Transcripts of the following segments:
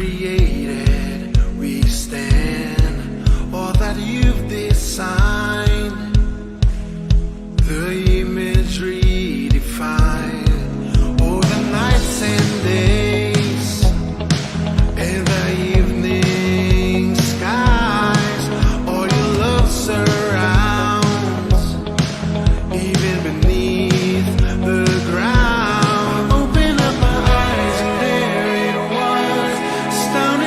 created, we stand, all that you've designed, the imagery defined, all the nights and days, and the evening skies, all your love surrounds, even beneath the ground. Open up my eyes and there it was, astounding.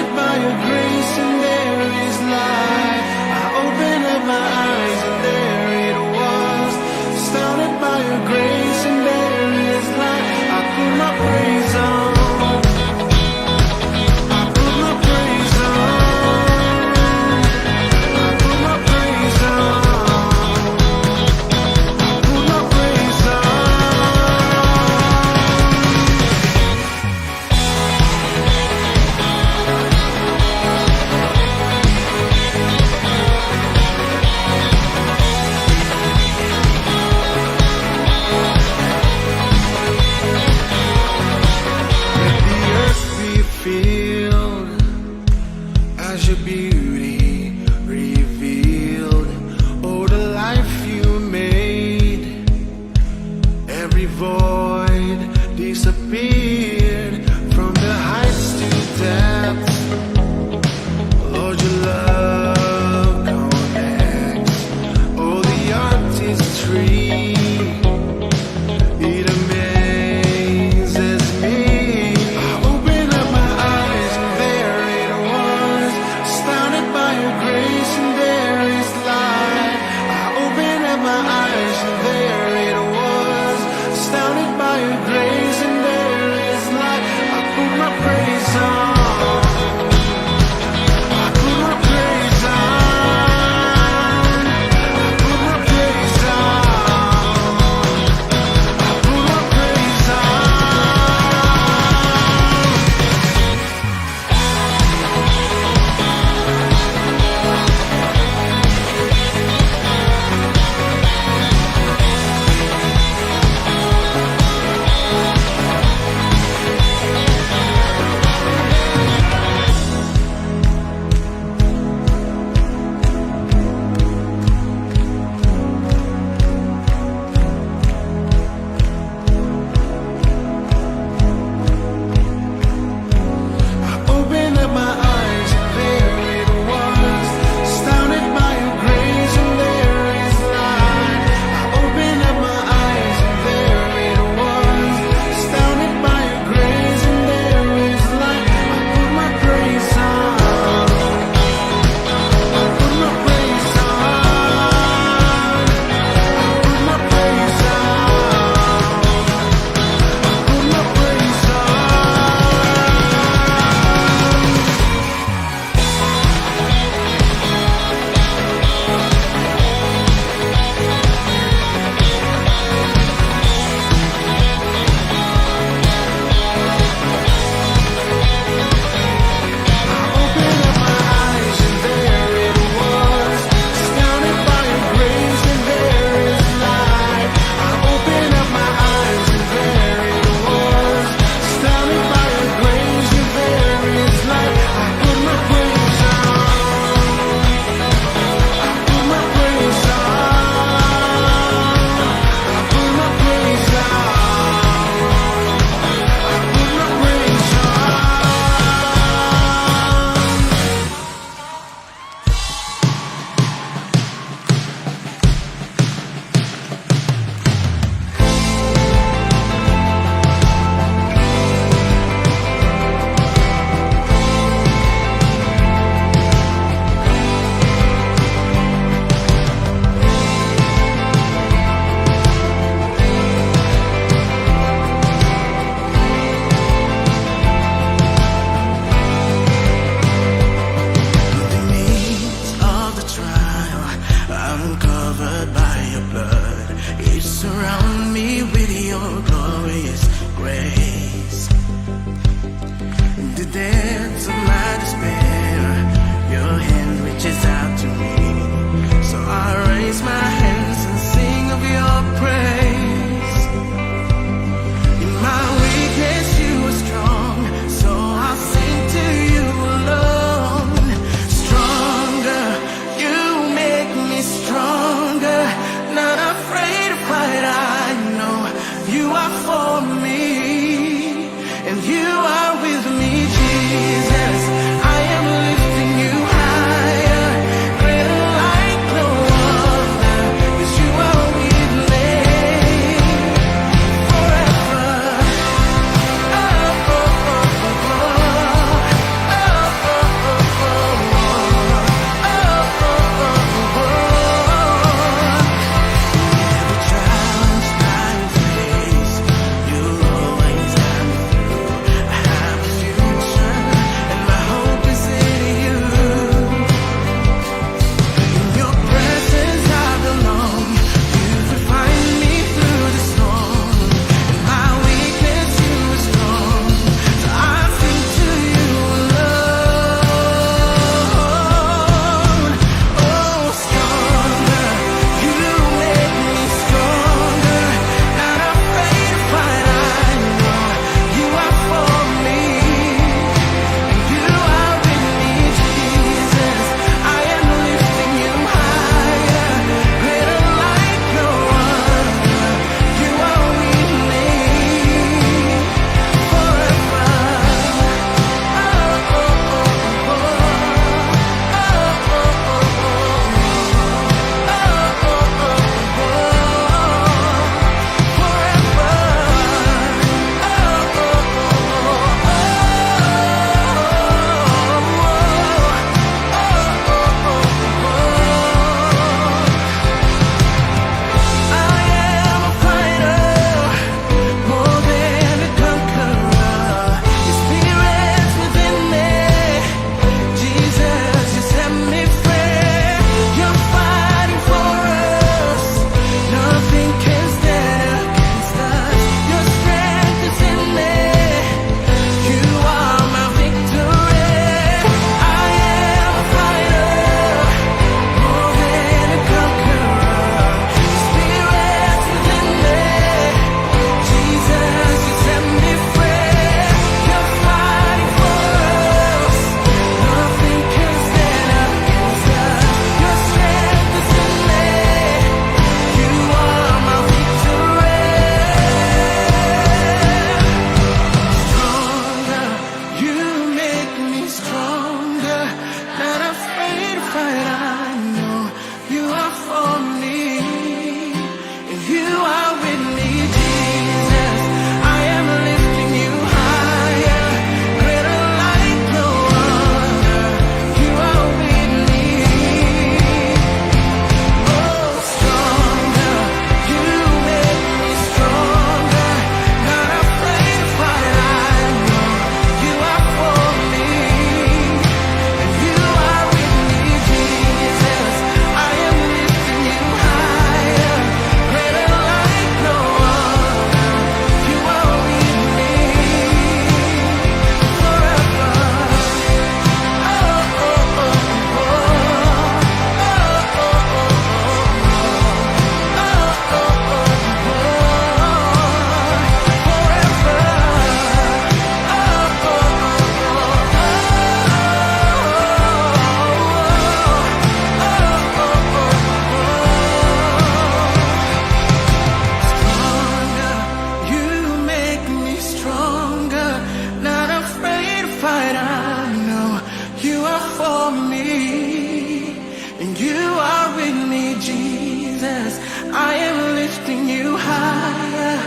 higher,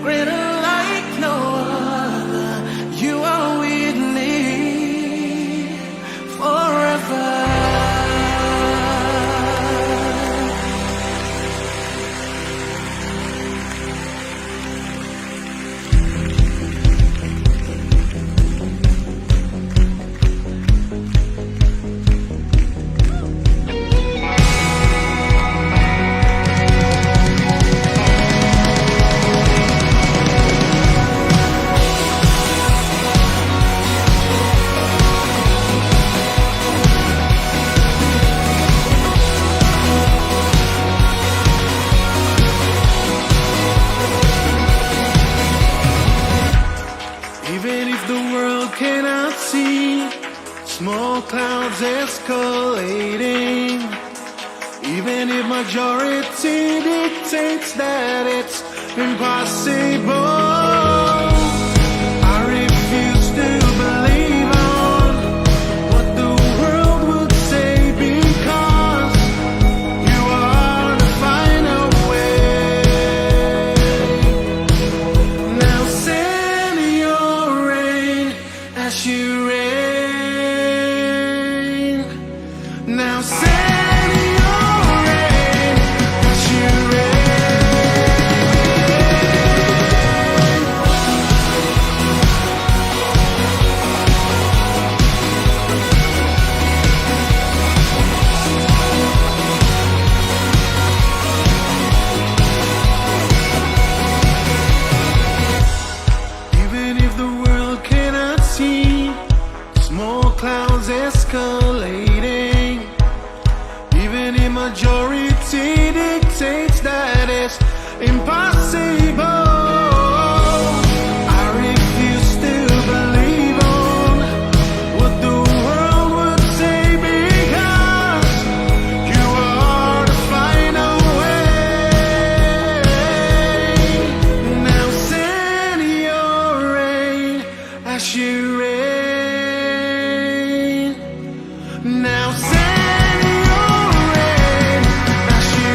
greater like no other. You are with me forever. Even if the world cannot see small clouds escalating, even if majority dictates that it's impossible, I refuse to believe on what the world would say, because you are the final way. Now send your rain as you rain. Now send your rain as you Even if the world cannot see small clouds escalating, even if majority dictates that it's impossible, I refuse to believe on what the world would say, because you are the final way. Now send your rain as you rain. Now send your rain as you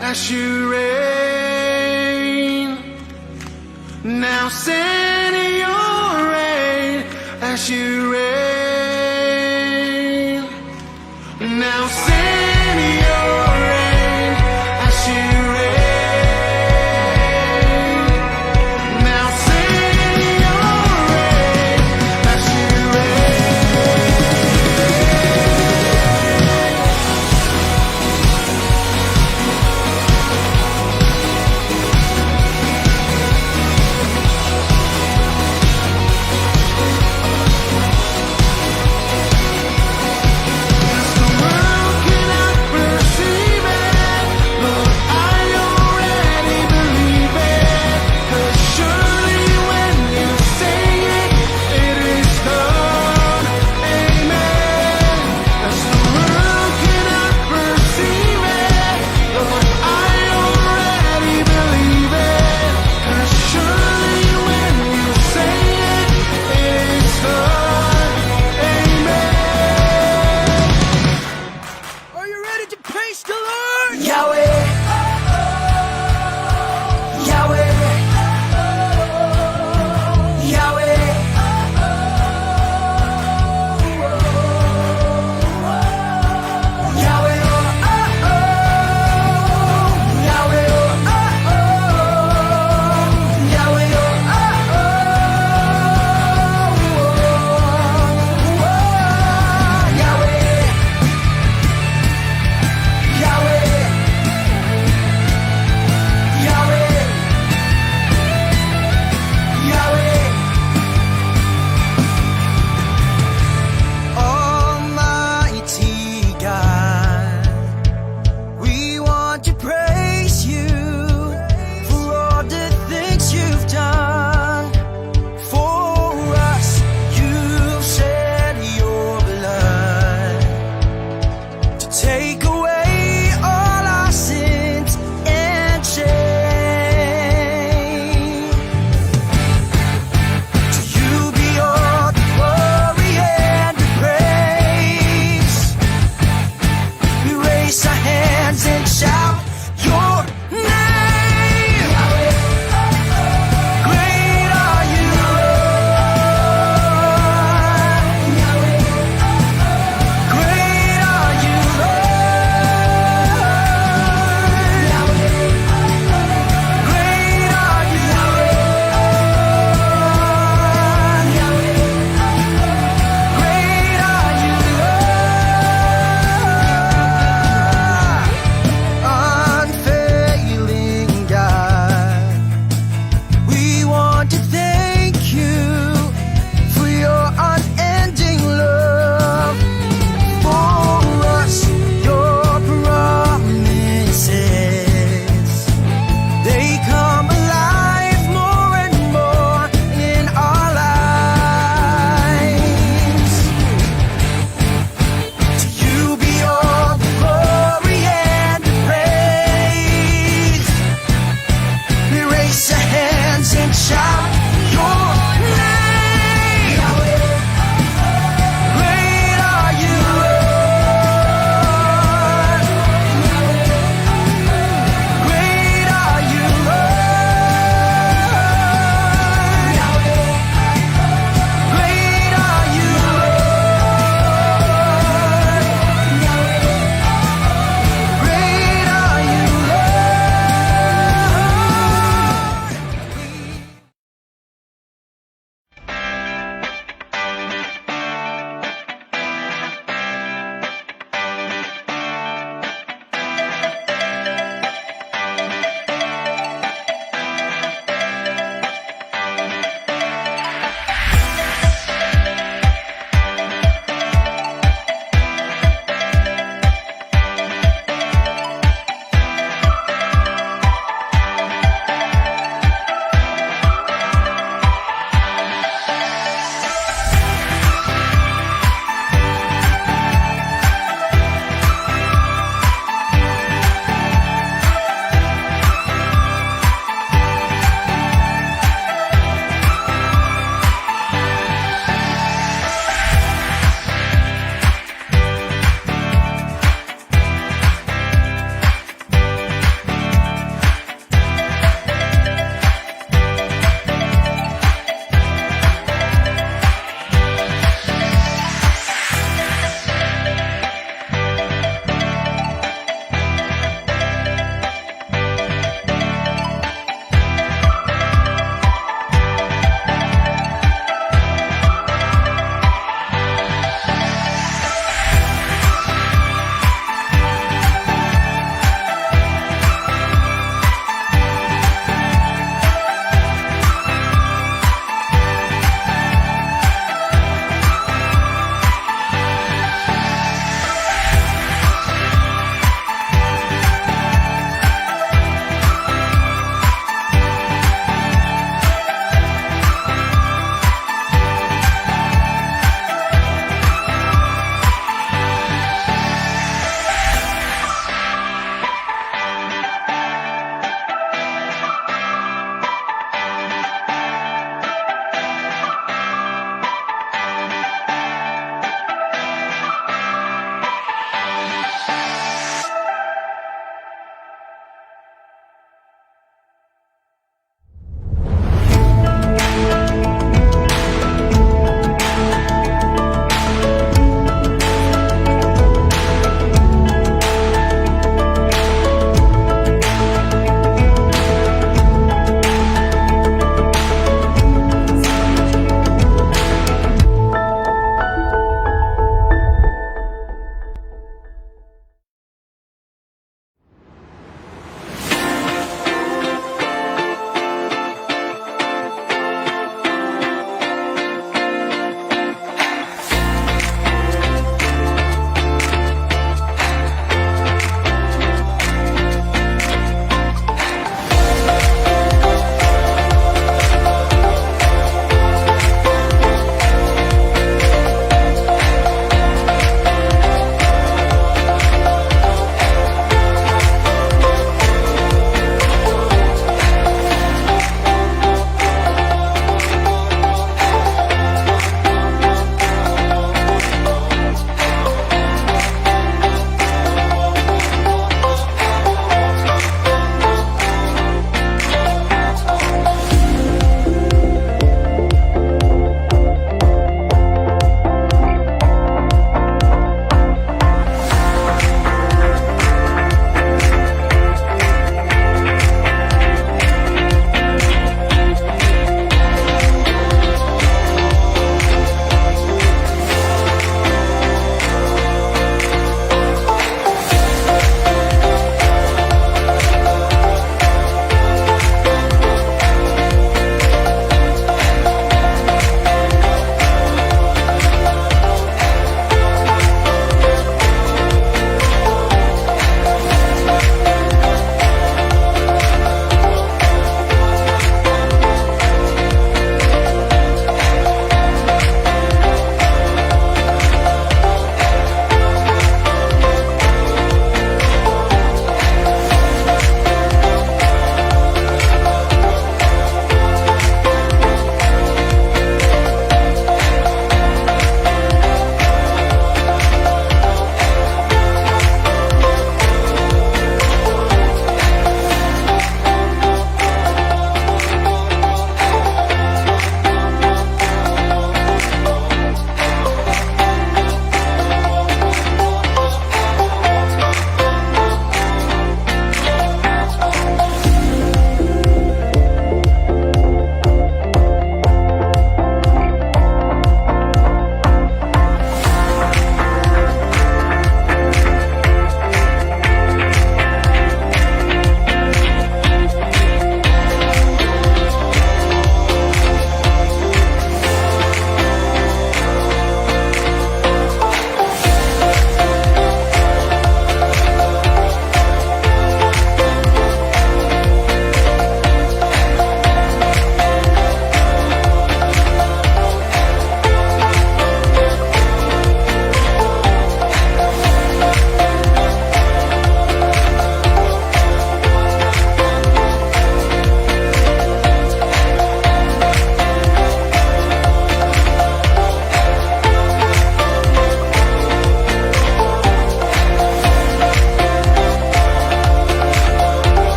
as you rain. Now send your rain as you rain. Now send your rain as you rain. Now send your rain as you rain.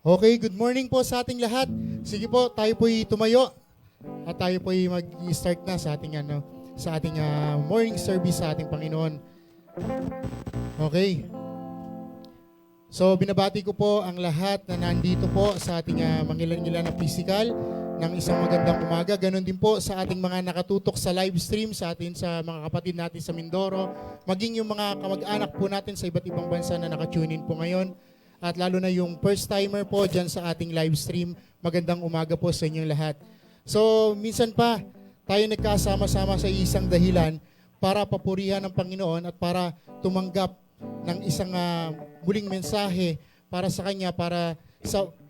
Okay, good morning po sa ating lahat. Sige po, tayo po'y tumayo at tayo po'y mag-start na sa ating morning service sa ating Panginoon. Okay. So, binabati ko po ang lahat na nandito po sa ating mangilan-ngilan na physical ng isang magandang umaga. Ganon din po sa ating mga nakatutok sa live stream sa mga kapatid natin sa Mindoro, maging yung mga kamag-anak po natin sa iba't ibang bansa na nakatune in po ngayon. At lalo na yung first timer po dyan sa ating live stream, magandang umaga po sa inyong lahat. So, minsan pa, tayo nagkasama-sama sa isang dahilan para papurihan ng Panginoon at para tumanggap ng isang muling mensahe para sa Kanya,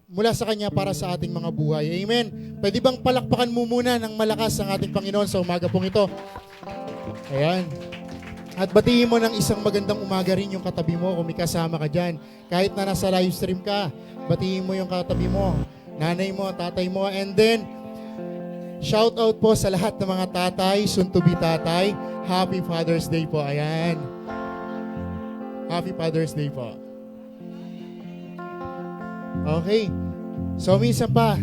mula sa Kanya para sa ating mga buhay. Amen. Pwede bang palakpakan mo muna ng malakas ang ating Panginoon sa umaga pong ito? Ayan. At batiin mo ng isang magandang umaga rin yung katabi mo kung may kasama ka dyan. Kahit na nasa live stream ka, batiin mo yung katabi mo, nanay mo, tatay mo, and then, shout out po sa lahat ng mga tatay, soon to be tatay. Happy Father's Day po. Ayan. Happy Father's Day po. Okay. So, minsan pa,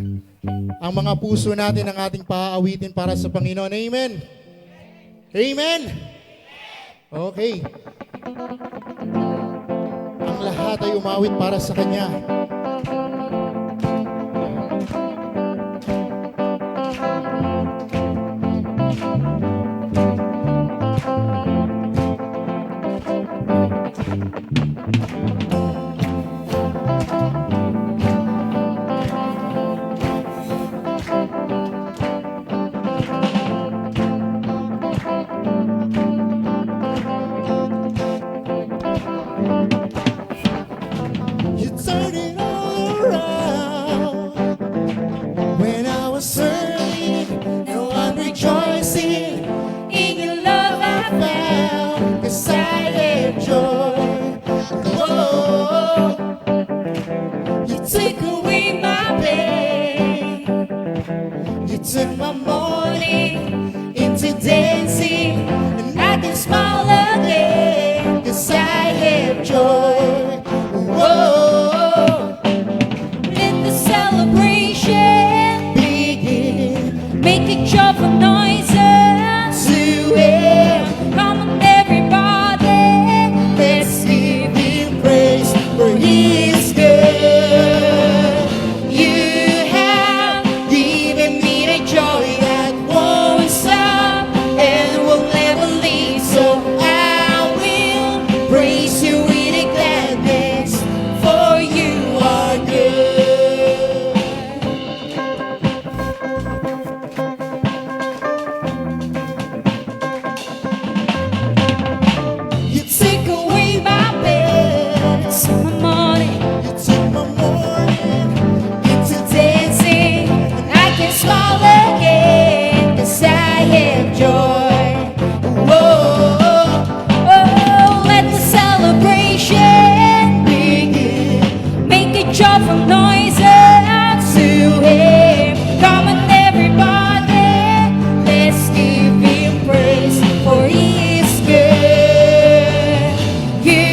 ang mga puso natin ang ating paaawitin para sa Panginoon. Amen. Amen. Okay. Ang lahat ay umawit para sa Kanya. You turn it all around. When I was hurting, now I'm rejoicing. In your love I found, 'cause I have joy. Oh, you take away my pain. You turn my morning into dancing, and I can smile again, 'cause I have joy. Whoa. Let the celebration Begin make a joyful noise. to Him. Come on, everybody. Let's give Him praise, for He is good. You have given me the joy that won't stop and will never leave. So I will praise You with a gladness, for You are good. You take away my pain. It's my morning You took my morning into dancing, and I can smile again, 'cause I have joy. whoa. Oh, let the celebration Begin make a joyful noise to Him. Come on, everybody. Let's give Him praise, for He is good. You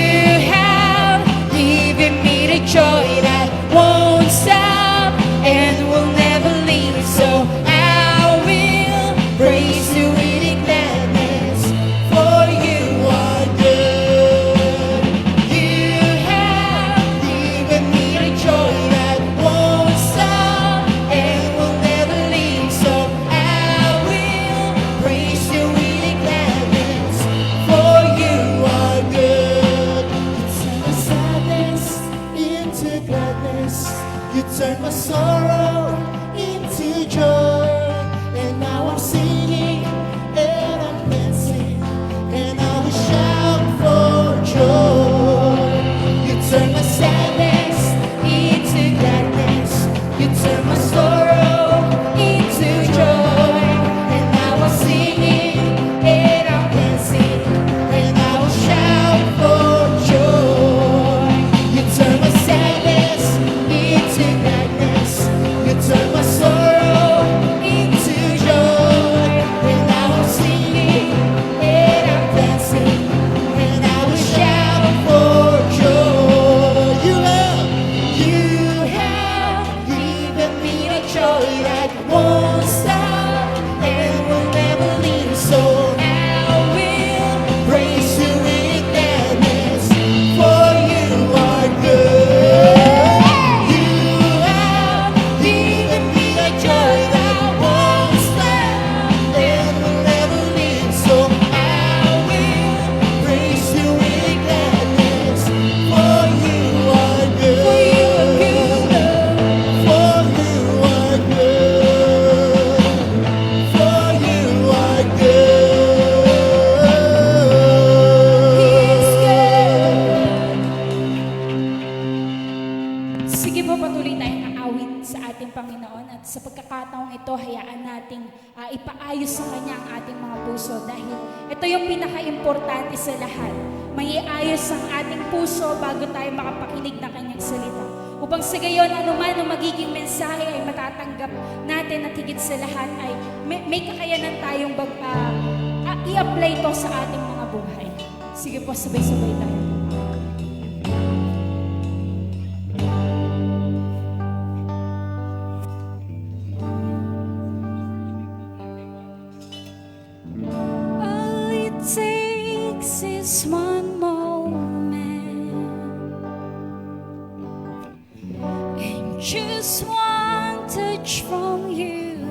have given me the joy that won't stop and will never leave. So I will praise You with a gladness, for You are good. You have given me the joy that won't stop and will never leave. So I will praise You with a gladness, for You are good. You turn my sadness into gladness. You turn my sorrow into joy. And now I'm singing and I'm dancing, and I will shout for joy. You turn my sadness into gladness. You turn my sorrow into joy. And now I'm singing and I'm dancing, and I will shout for joy. You turn my sadness into gladness. You turn my sorrow ating Panginoon at sa pagkakataong ito, hayaan nating ipaayos sa Kanya ang ating mga puso dahil ito yung pinaka-importante sa lahat. Maiayos ang ating puso bago tayo makapakinig ng Kanyang salita. Upang sa gayon, anuman ang magiging mensahe ay matatanggap natin at higit sa lahat ay may kakayanan tayong i-apply ito sa ating mga buhay. Sige po, sabay-sabay tayo. All it takes is one moment and just one touch from you.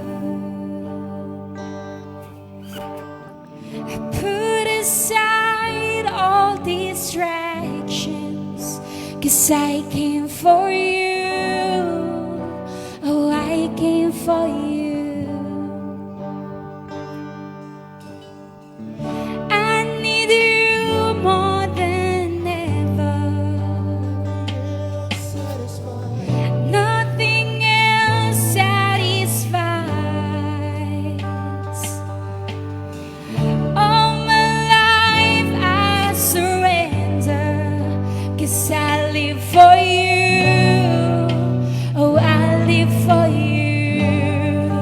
Put aside all distractions, 'cause I came for you. Oh, I came for you. I need you more than ever. Nothing else satisfies. All my life I surrender, 'cause I live for you. Oh, I live for you.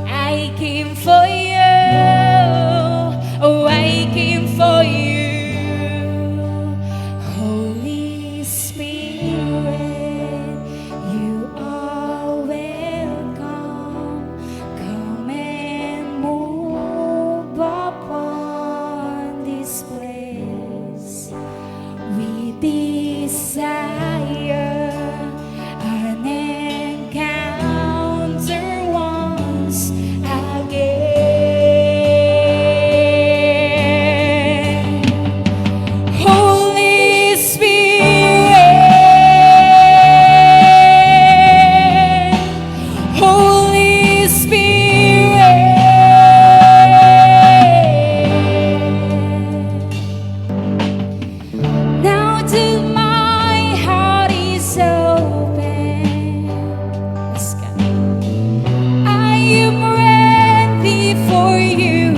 I came for you. Oh, I came for you. Holy Spirit, you are welcome. Come and move upon this place. We desire an encounter once again. Holy Spirit, Holy Spirit. Now till my heart is open, let's go. I am ready for you.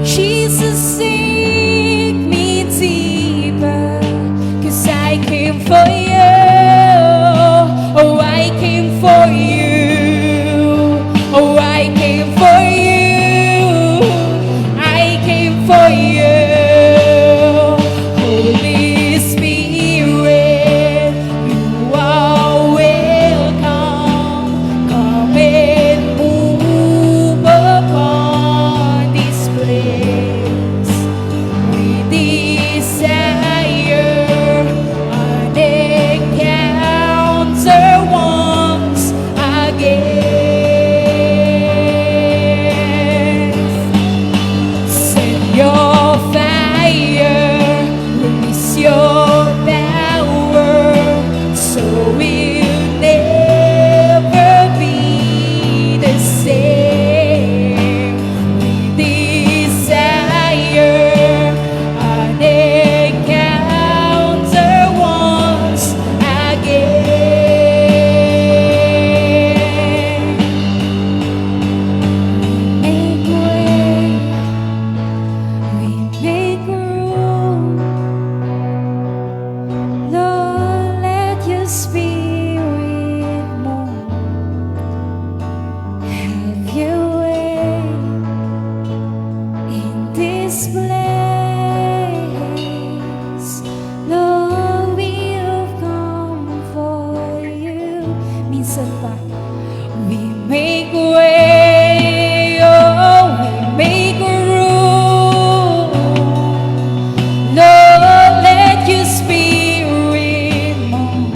Jesus, take me deeper, 'cause I came for you. Oh, I came for you. Oh, I came for you. I came for you. Holy Spirit, you are welcome. Come and move upon this place. We desire an encounter once again. Send your fire, release your power, so we'll never be the same. We desire an encounter once again. Make way, we make room. Lord, let your spirit move. Have your way in this place. Lord, we've come for you. Minsan pa, we make way, oh, we make room. Lord, let your spirit move.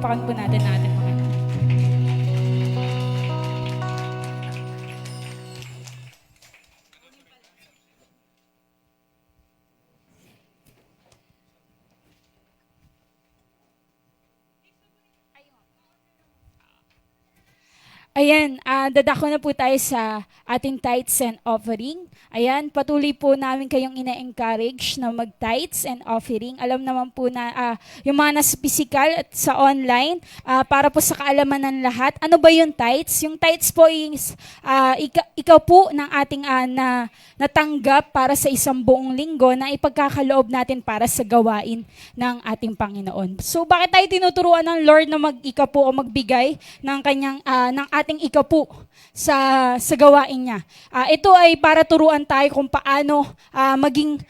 Palakpakan po natin ang ating Panginoon. Ayan, dadako na po tayo sa ating tithes and offering. Ayan, patuloy po namin kayong ina-encourage na mag-tithes and offering. Alam naman po na yung mga nasa physical at sa online, para po sa kaalaman ng lahat. Ano ba yung tithes? Yung tithes po is ikaw po ng ating na natanggap para sa isang buong linggo na ipagkakaloob natin para sa gawain ng ating Panginoon. So bakit tayo tinuturuan ng Lord na mag-ika po o magbigay ng kanyang ng ating ikapu sa gawain niya? Ito ay para turuan tayo kung paano maging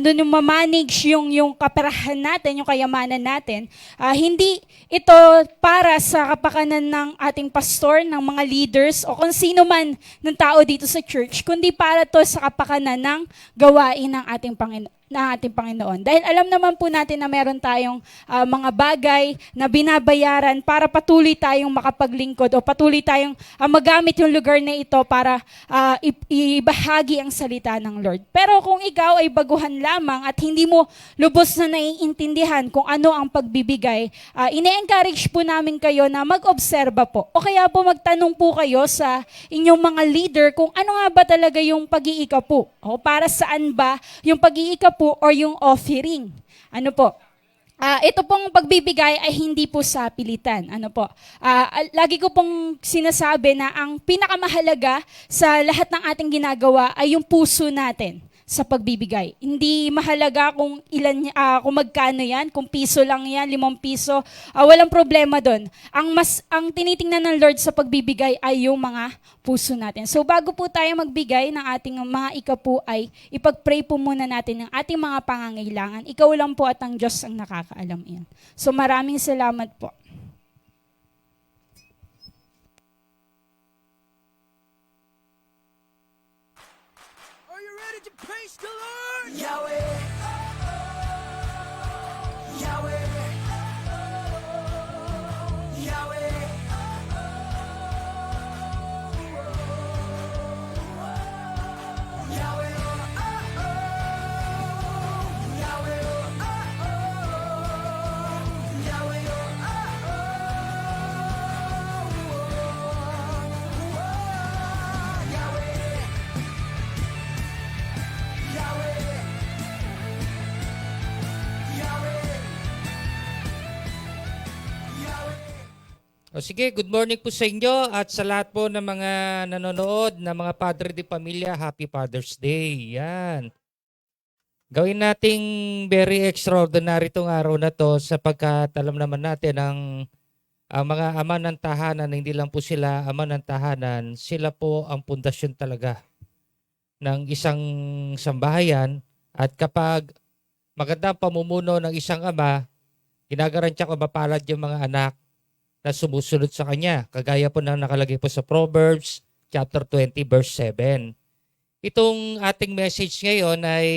yung mamanage yung kaperahan natin, yung kayamanan natin. Hindi ito para sa kapakanan ng ating pastor, ng mga leaders o kung sino man ng tao dito sa church, kundi para to sa kapakanan ng gawain ng ating Panginoon. Dahil alam naman po natin na meron tayong mga bagay na binabayaran para patuloy tayong makapaglingkod o patuloy tayong magamit yung lugar na ito para ibahagi ang salita ng Lord. Pero kung ikaw ay baguhan lamang at hindi mo lubos na naiintindihan kung ano ang pagbibigay, ine-encourage po namin kayo na mag-obserba po. O kaya po magtanong po kayo sa inyong mga leader kung ano nga ba talaga yung pag-iika po. O para saan ba yung pag-iika po or yung offering. Ano po? Ito pong pagbibigay ay hindi po sa pilitan. Ano po? Lagi ko pong sinasabi na ang pinakamahalaga sa lahat ng ating ginagawa ay yung puso natin sa pagbibigay. Hindi mahalaga kung kung magkano yan, kung piso lang yan, 5 piso, walang problema doon. Ang tinitingnan ng Lord sa pagbibigay ay yung mga puso natin. So bago po tayo magbigay ng ating mga ikapu ay ipag-pray po muna natin ng ating mga pangangailangan. Ikaw lang po at ang Diyos ang nakakaalam yan. So maraming salamat po. Are you ready to praise the Lord? Yahweh. Yahweh. Yahweh. Yahweh. O sige, good morning po sa inyo at sa lahat po ng mga nanonood na mga Padre de Pamilya, Happy Father's Day. Yan. Gawin nating very extraordinary itong araw na to sapagkat alam naman natin ang mga ama ng tahanan, hindi lang po sila ama ng tahanan, sila po ang pundasyon talaga ng isang sambahayan at kapag maganda ang pamumuno ng isang ama, ginagarantiya ko mapalad yung mga anak na sumusunod sa kanya. Kagaya po na nakalagay po sa Proverbs chapter 20 verse 7. Itong ating message ngayon ay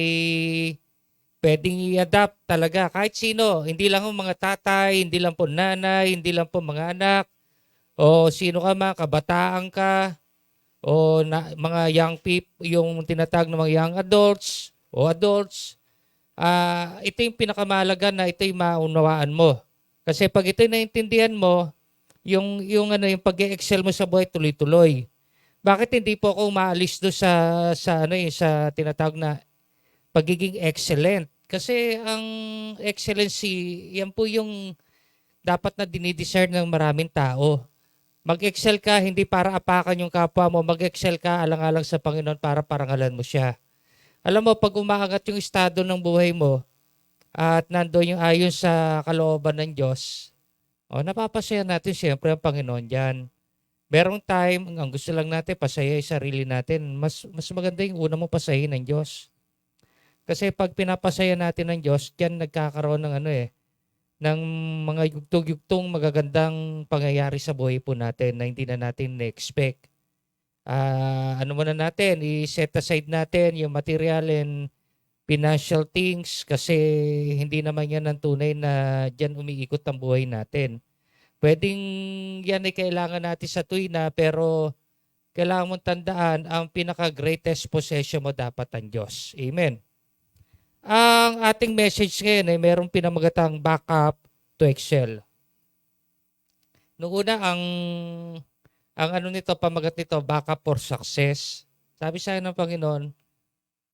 pwedeng i-adapt talaga kahit sino. Hindi lang po mga tatay, hindi lang po nanay, hindi lang po mga anak, o sino ka man, kabataan ka, o mga young people, yung tinatawag ng mga young adults o adults. Ito yung pinakamahalaga na ito yung maunawaan mo. Kasi pag ito naintindihan mo, yung pag-excel mo sa buhay tuloy-tuloy. Bakit hindi po ako umaalis do sa tinatawag na pagiging excellent? Kasi ang excellency, yan po yung dapat na dinidesire ng maraming tao. Mag-excel ka hindi para apakan yung kapwa mo, mag-excel ka alang-alang sa Panginoon para parangalan mo siya. Alam mo, pag umaangat yung estado ng buhay mo at nandoon yung ayon sa kalooban ng Diyos, napapasaya natin siyempre ang Panginoon dyan. Merong time, ang gusto lang natin, pasaya yung sarili natin. Mas maganda yung una mo pasahin ng Diyos. Kasi pag pinapasaya natin ng Diyos, dyan nagkakaroon ng ng mga yugtong-yugtong magagandang pangyayari sa buhay po natin na hindi na natin na-expect. Muna natin, i-set aside natin yung material and financial things kasi hindi naman yan ang tunay na dyan umiikot ang buhay natin. Pwedeng yan ay kailangan natin sa tuwina, pero kailangan mong tandaan, ang pinaka-greatest possession mo dapat ang Diyos. Amen. Ang ating message ngayon ay merong pinamagatang backup to excel. Noong una, ang ano nito, pamagat nito, backup for success. Sabi sa akin ng Panginoon,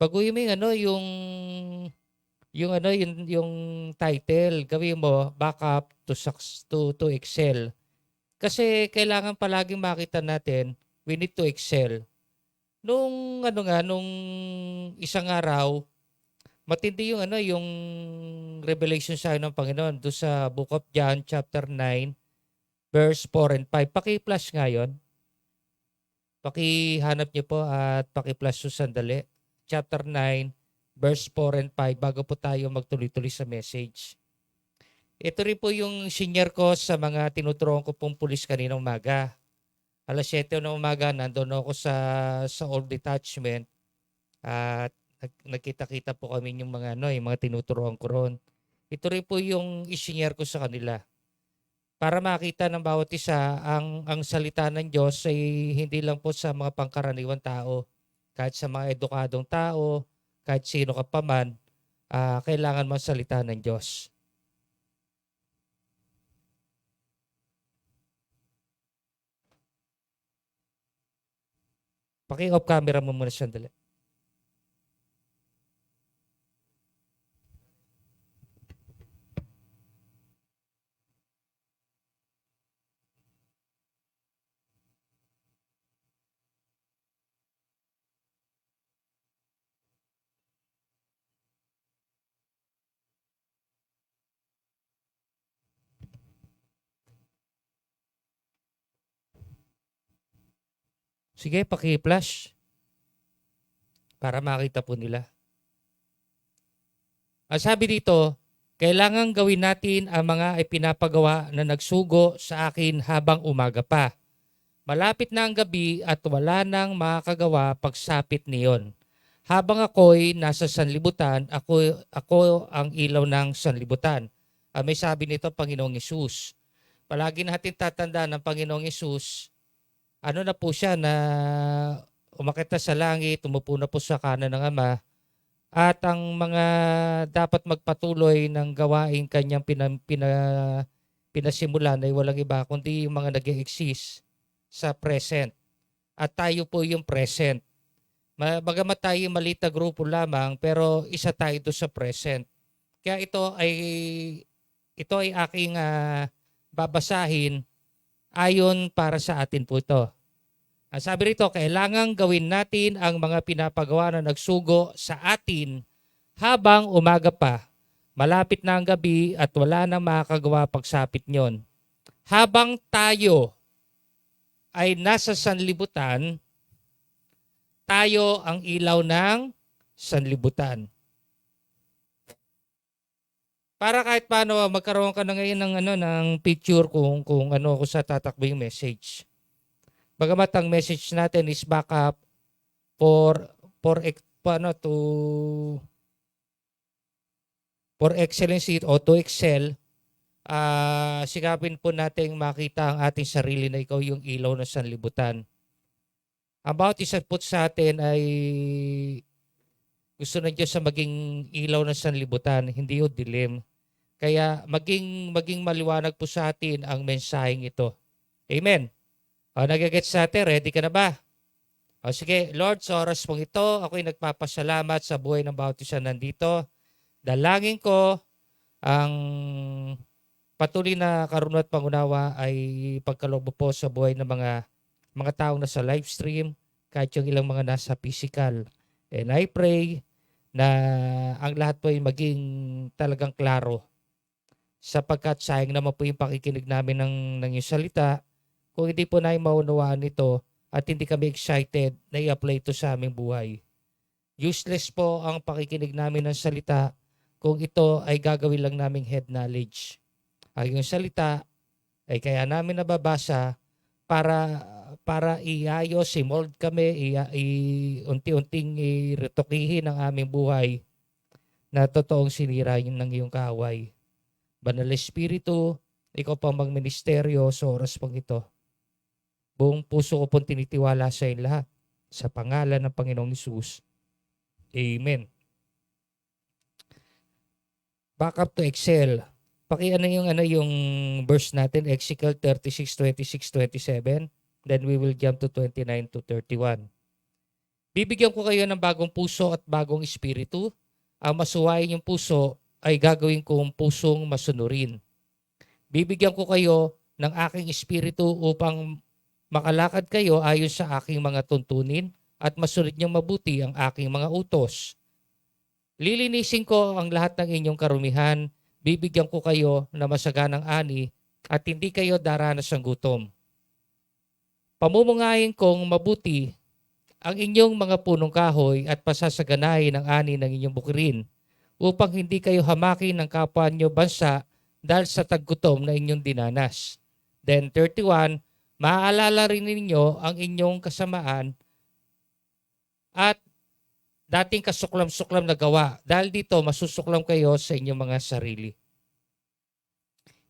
baguhin mo yung ano, yung title, gawin mo backup to excel. Kasi kailangan palaging makita natin, we need to excel. Nung isang araw, matindi yung revelation sa akin ng Panginoon do sa Book of John chapter 9 verse 4 and 5. Paki-flash nga yun. Pakihanap niyo po at paki-flash yung sandali. Chapter 9 verse 4 and 5 bago po tayo magtuloy-tuloy sa message. Ito rin po yung senior ko sa mga tinuturuan ko pong pulis kaninang umaga. Alas 7 ng umaga, nandun ako sa old detachment at nagkita-kita po kami yung mga tinuturuan ko ron. Ito rin po yung i-share ko sa kanila. Para makita ng bawat isa ang salita ng Diyos ay hindi lang po sa mga pangkaraniwang tao. Kahit sa mga edukadong tao, kahit sino ka pa man, kailangan mo ang salita ng Diyos. Paki-off camera mo muna sandali. Sige, paki-flash para makita po nila. Ang sabi dito, kailangan gawin natin ang mga ipinapagawa na nagsugo sa akin habang umaga pa. Malapit na ang gabi at wala nang makakagawa pagsapit niyon. Habang ako'y nasa sanlibutan, ako ang ilaw ng sanlibutan. May sabi nito Panginoong Hesus. Palagi natin tatandaan ng Panginoong Hesus, ano na po siya na umakyat na sa langit, tumupo na po sa kanan ng Ama, at ang mga dapat magpatuloy ng gawain kanyang pinasimulan ay walang iba kundi yung mga nag-exist sa present. At tayo po yung present. Bagamat tayo maliit na grupo lamang, pero isa tayo doon sa present. Kaya ito ay aking babasahin ayon para sa atin po ito. Ang sabi rito, kailangan gawin natin ang mga pinapagawa na nagsugo sa atin habang umaga pa. Malapit na ang gabi at wala nang makakagawa pagsapit nyon. Habang tayo ay nasa sanlibutan, tayo ang ilaw ng sanlibutan. Para kahit paano magkaroon ka na ngayon ng picture kung sa tatakbo yung message. Bagamat ang message natin is backup for excellency o to excel, sikapin po nating makita ang ating sarili na ikaw yung ilaw ng sanlibutan. Ang bawat isa po sa atin ay gusto ng Diyos sa maging ilaw ng sanlibutan, hindi o dilim. Kaya maging maliwanag po sa atin ang mensaheng ito. Amen. Nagagets sa atin, ready ka na ba? Sige, Lord, sa oras pong ito, ako'y nagpapasalamat sa buhay ng bawat isa nandito. Dalangin ko ang patuloy na karuno at pangunawa ay pagkaloob po sa buhay ng mga taong nasa live stream, kahit yung ilang mga nasa physical. And I pray na ang lahat po ay maging talagang klaro, sapagkat sayang naman po yung pakikinig namin ng iyong salita kung hindi po namin maunawaan ito at hindi kami excited na i-apply ito sa aming buhay. Useless po ang pakikinig namin ng salita kung ito ay gagawin lang naming head knowledge. Ang iyong salita ay kaya namin nababasa para iayos, i-mold kami, unti-unting iretokihin ang aming buhay na totoong sinira ng iyong kaaway. Banal Espiritu, ikaw pang magministeryo sa oras pang ito. Buong puso ko pong tinitiwala sa inyo lahat. Sa pangalan ng Panginoong Hesus. Amen. Back up to Excel. Yung verse natin, Ezekiel 36, 26, 27. Then we will jump to 29 to 31. Bibigyan ko kayo ng bagong puso at bagong espiritu. Ang masuwain yung puso ay gagawin kong pusong masunurin. Bibigyan ko kayo ng aking espiritu upang makalakad kayo ayon sa aking mga tuntunin at masunod niyong mabuti ang aking mga utos. Lilinisin ko ang lahat ng inyong karumihan. Bibigyan ko kayo na masaganang ani at hindi kayo daranas ng gutom. Pamumungayin kong mabuti ang inyong mga punong kahoy at pasasaganahin ang ani ng inyong bukirin upang hindi kayo hamakin ng kapwa nyo bansa dahil sa taggutom na inyong dinanas. Then 31, maaalala rin ninyo ang inyong kasamaan at dating kasuklam-suklam na gawa. Dahil dito, masusuklam kayo sa inyong mga sarili.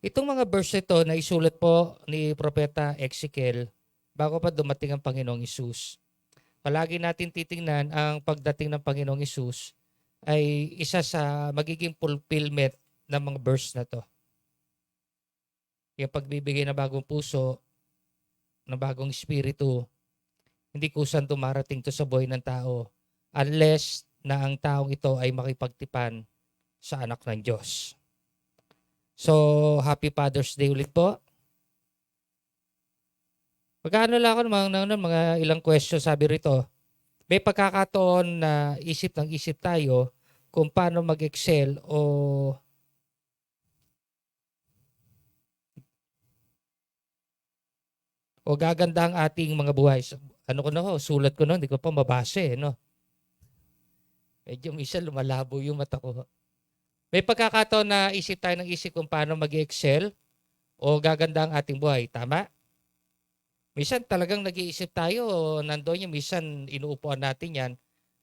Itong mga verse ito na isulat po ni Propeta Ezekiel bago pa dumating ang Panginoong Hesus. Palagi natin titingnan ang pagdating ng Panginoong Hesus ay isa sa magiging fulfillment ng mga verse na to. Yung pagbibigay ng bagong puso, ng bagong espiritu, hindi kusang dumarating to sa buhay ng tao unless na ang taong ito ay makipagtipan sa anak ng Diyos. So, Happy Father's Day ulit po. Magkano lang ako ng mga ilang questions sabi rito. May pagkakataon na isip tayo kung paano mag-excel o gaganda ang ating mga buhay. Sulat ko hindi ko pa mabase, no? Medyo minsan lumalabo yung mata ko. May pagkakataon na isip kung paano mag-excel o gaganda ang ating buhay. Tama? Minsan talagang nag-iisip tayo, nandoon yung minsan inuupuan natin yan.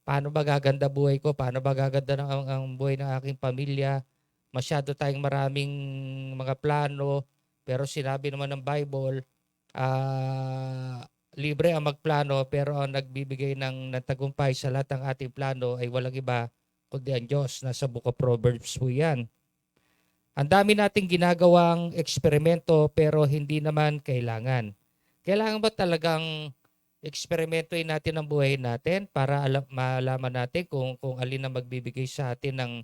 Paano ba gaganda buhay ko? Paano ba gaganda ang buhay ng aking pamilya? Masyado tayong maraming mga plano. Pero sinabi naman ng Bible, libre ang magplano pero ang nagbibigay ng tagumpay sa lahat ng ating plano ay walang iba kundi ang Diyos. Nasa Book of Proverbs po yan. Ang dami nating ginagawang eksperimento pero hindi naman kailangan. Kailangan ba talagang eksperimentoin natin ang buhay natin para malaman natin kung alin ang magbibigay sa atin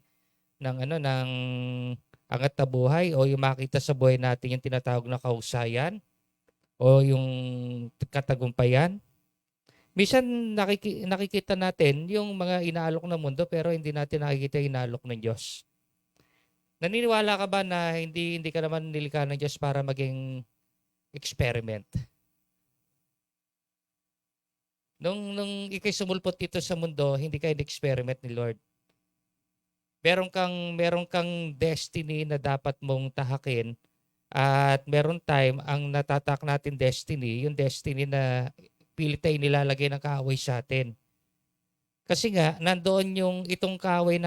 ng angat na buhay o yung makita sa buhay natin yung tinatawag na kahusayan o yung katagumpayan? Minsan nakikita natin yung mga inaalok ng mundo pero hindi natin nakikita yung inaalok ng Diyos. Naniniwala ka ba na hindi ka naman nilikha ng Diyos para maging experiment? Nung ikay sumulpot dito sa mundo, hindi kayo experiment ni Lord. Meron kang destiny na dapat mong tahakin at meron time ang natatak natin destiny, yung destiny na pilit ay nilalagay ng kaaway sa atin. Kasi nga, nandoon itong kaaway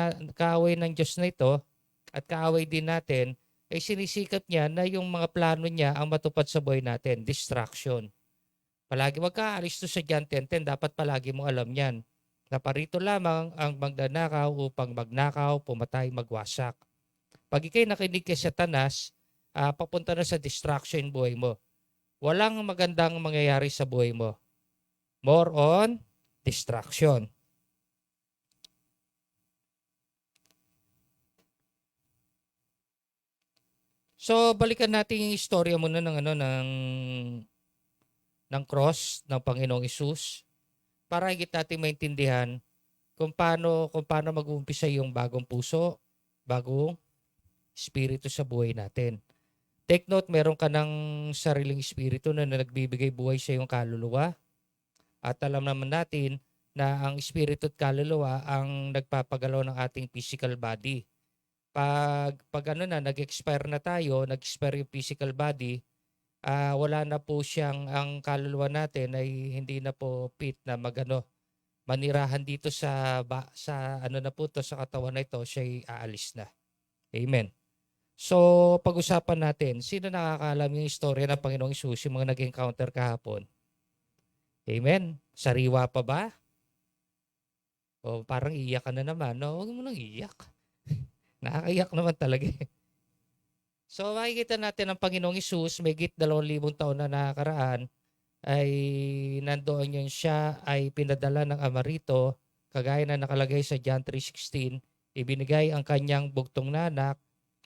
ng Diyos na ito at kaaway din natin, ay sinisikap niya na yung mga plano niya ang matupad sa buhay natin, distraction. Palagi magkaalis to sa John 10:10, dapat palagi mo alam yan. Na parito lamang ang magnanakaw upang magnakaw, pumatay, magwasak. Pag ikay nakinig kay Satanas, papunta na sa distraction buhay mo. Walang magandang mangyayari sa buhay mo. More on distraction. So, balikan natin yung istorya muna ng cross ng Panginoong Hesus para higit natin maintindihan kung paano mag-uumpisa yung bagong puso, bagong espiritu sa buhay natin. Take note, meron ka ng sariling espiritu na nagbibigay buhay sa iyong kaluluwa. At alam naman natin na ang espiritu at kaluluwa ang nagpapagalaw ng ating physical body. Pag nag-expire na tayo, nag-expire yung physical body, wala na po ang kaluluwa natin ay hindi na po fit na manirahan dito sa katawan na ito, siya'y aalis na. Amen. So, pag-usapan natin, sino nakakaalam yung istorya ng Panginoong Hesus, yung mga nag-encounter kahapon? Amen? Sariwa pa ba? O parang iiyak ka na naman. No, huwag mo nang iiyak. Nakakaiyak naman talaga eh. So, makikita natin ang Panginoong Hesus, may 2,000 taon na nakakaraan, ay nandoon yun siya, ay pinadala ng Ama rito, kagaya na nakalagay sa John 3:16, ibinigay ang kanyang bugtong na anak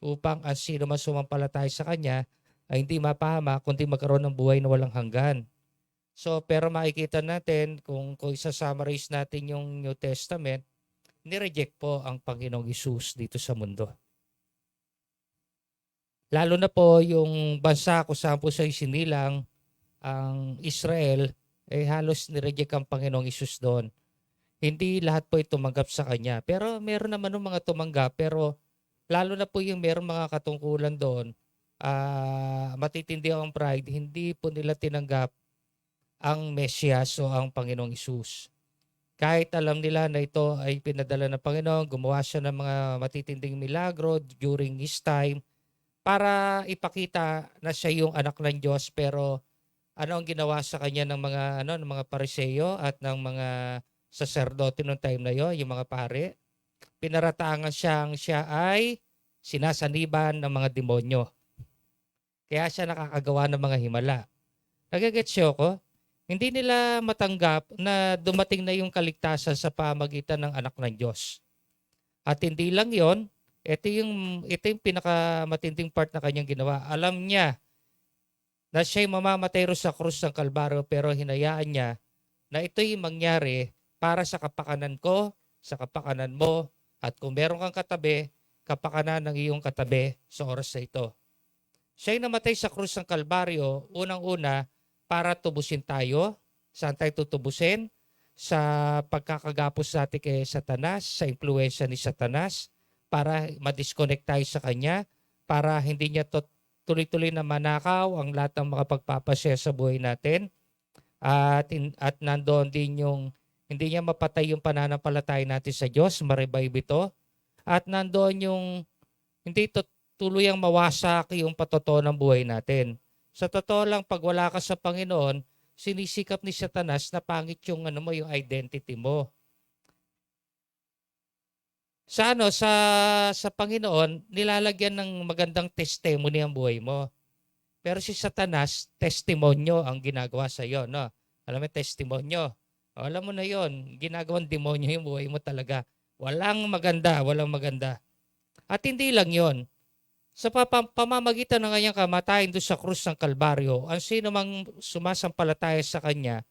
upang ang sino man sumampalataya sa kanya ay hindi mapahama kundi magkaroon ng buhay na walang hanggan. So, pero makikita natin kung isa-summarize natin yung New Testament, nireject po ang Panginoong Hesus dito sa mundo. Lalo na po yung bansa kung saan po siya isinilang, ang Israel, eh halos nireject ang Panginoong Hesus doon. Hindi lahat po ay tumanggap sa kanya. Pero meron naman ng mga tumanggap, pero lalo na po yung meron mga katungkulan doon, matitindi ang pride, hindi po nila tinanggap ang Mesias o ang Panginoong Hesus. Kahit alam nila na ito ay pinadala ng Panginoon, gumawa siya ng mga matitinding milagro during his time para ipakita na siya yung anak ng Diyos, pero ano ang ginawa sa kanya ng mga Pariseo at ng mga saserdote noong time na yon, yung mga pare? Pinaratangan siya ay sinasaniban ng mga demonyo. Kaya siya nakakagawa ng mga himala. Nagagets siyo ko? Hindi nila matanggap na dumating na yung kaligtasan sa pamagitan ng anak ng Diyos. At hindi lang yon, ito yung pinakamatinding part na kanyang ginawa. Alam niya na siya'y mamamatay ro sa krus ng Kalbaryo, pero hinayaan niya na ito'y mangyari para sa kapakanan ko, sa kapakanan mo, at kung meron kang katabi, kapakanan ng iyong katabi sa oras na ito. Siya'y namatay sa krus ng Kalbaryo, unang-una, para tubusin tayo. Saan tayo tutubusin? Sa pagkakagapos natin kay Satanas, sa impluensya ni Satanas, para ma-disconnect tayo sa kanya, para hindi niya tuloy-tuloy na manakaw ang lahat ng mga pagpapasya sa buhay natin. At nandoon din yung hindi niya mapatay yung pananampalataya natin sa Diyos, ma-revive ito. At nandoon yung hindi tuluyang mawasak yung patotoo ng buhay natin. Sa totoo lang, pag wala ka sa Panginoon, sinisikap ni Satanas na pangit yung yung identity mo. Sa Panginoon, nilalagyan ng magandang testimony ang buhay mo. Pero si Satanas, testimonyo ang ginagawa sa iyo, no? Alam mo, testimonyo. O, alam mo na 'yon, ginagawang demonyo yung buhay mo talaga. Walang maganda, walang maganda. At hindi lang 'yon. Sa pamamagitan ng kanyang kamatayan doon sa krus ng Kalbaryo, ang sino mang sumasampalataya sa kanya,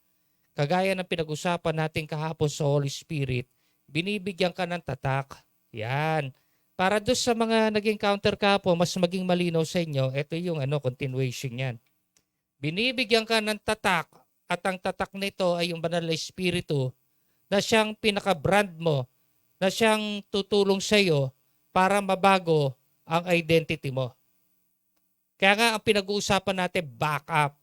kagaya ng pinag-usapan natin kahapon sa Holy Spirit, binibigyan ka ng tatak. Yan. Para doon sa mga nag-encounter ka po, mas maging malinaw sa inyo, ito yung continuation yan. Binibigyan ka ng tatak, at ang tatak nito ay yung Banal na Espiritu na siyang pinaka-brand mo, na siyang tutulong sa iyo para mabago ang identity mo. Kaya nga ang pinag-uusapan natin, backup.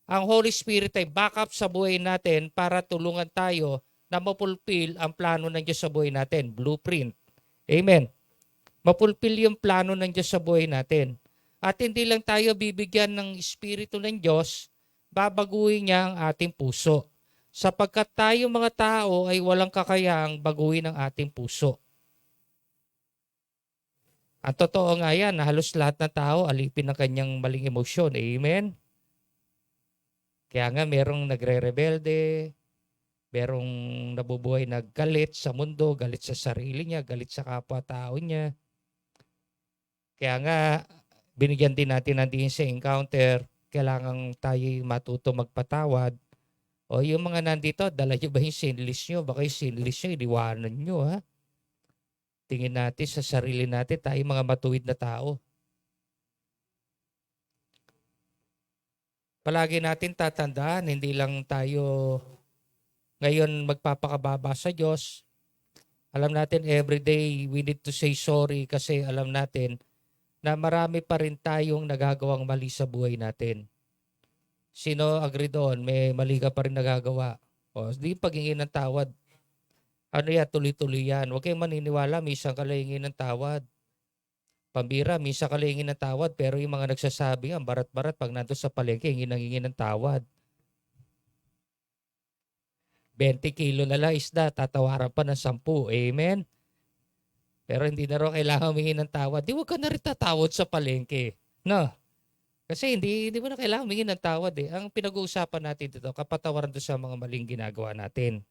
Ang Holy Spirit ay backup sa buhay natin para tulungan tayo na mapulpil ang plano ng Diyos sa buhay natin. Blueprint. Amen. Mapulpil yung plano ng Diyos sa buhay natin. At hindi lang tayo bibigyan ng Espiritu ng Diyos, babaguhin niya ang ating puso. Sapagkat tayo mga tao ay walang kakayahang baguhin ang ating puso. Ang totoo nga yan, na halos lahat ng tao alipin ng kanyang maling emosyon. Amen? Kaya nga merong nagre-rebelde, merong nabubuhay na galit sa mundo, galit sa sarili niya, galit sa kapwa-tao niya. Kaya nga, binigyan din natin ng din sa encounter, kailangan tayo matuto magpatawad. O yung mga nandito, dala nyo ba yung sinlist nyo? Baka yung sinlist nyo, iniwanan nyo, ha? Tingin natin sa sarili natin, tayo mga matuwid na tao. Palagi natin tatandaan, hindi lang tayo ngayon magpapakababa sa Diyos. Alam natin everyday we need to say sorry kasi alam natin na marami pa rin tayong nagagawang mali sa buhay natin. Sino agree doon? May mali ka pa rin nagagawa. O, di paghingi ng tawad. Ano yan? Tuloy-tuloy yan. Huwag kayong maniniwala, may isang ka lang hingi ng tawad. Pambira, minsan ka lang hingi ng tawad, pero yung mga nagsasabi, ang barat-barat, pag nandun sa palengke, hingi ng tawad. 20 kilo na lang isda, tatawaran pa ng 10. Amen? Pero hindi na raw kailangan humingi ng tawad. Di, wag ka na rin tatawad sa palengke. No? Kasi hindi mo na kailangan humingi ng tawad eh. Ang pinag-uusapan natin dito, kapatawaran doon sa mga maling ginagawa natin.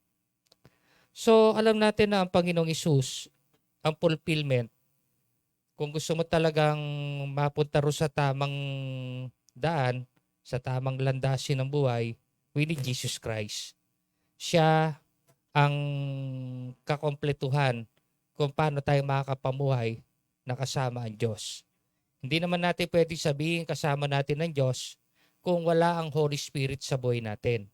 So, alam natin na ang Panginoong Isus, ang fulfillment, kung gusto mo talagang mapunta ro sa tamang daan, sa tamang landasin ng buhay, we need Jesus Christ. Siya ang kakompletuhan kung paano tayo makakapamuhay na kasama ang Diyos. Hindi naman natin pwede sabihin kasama natin ang Diyos kung wala ang Holy Spirit sa buhay natin.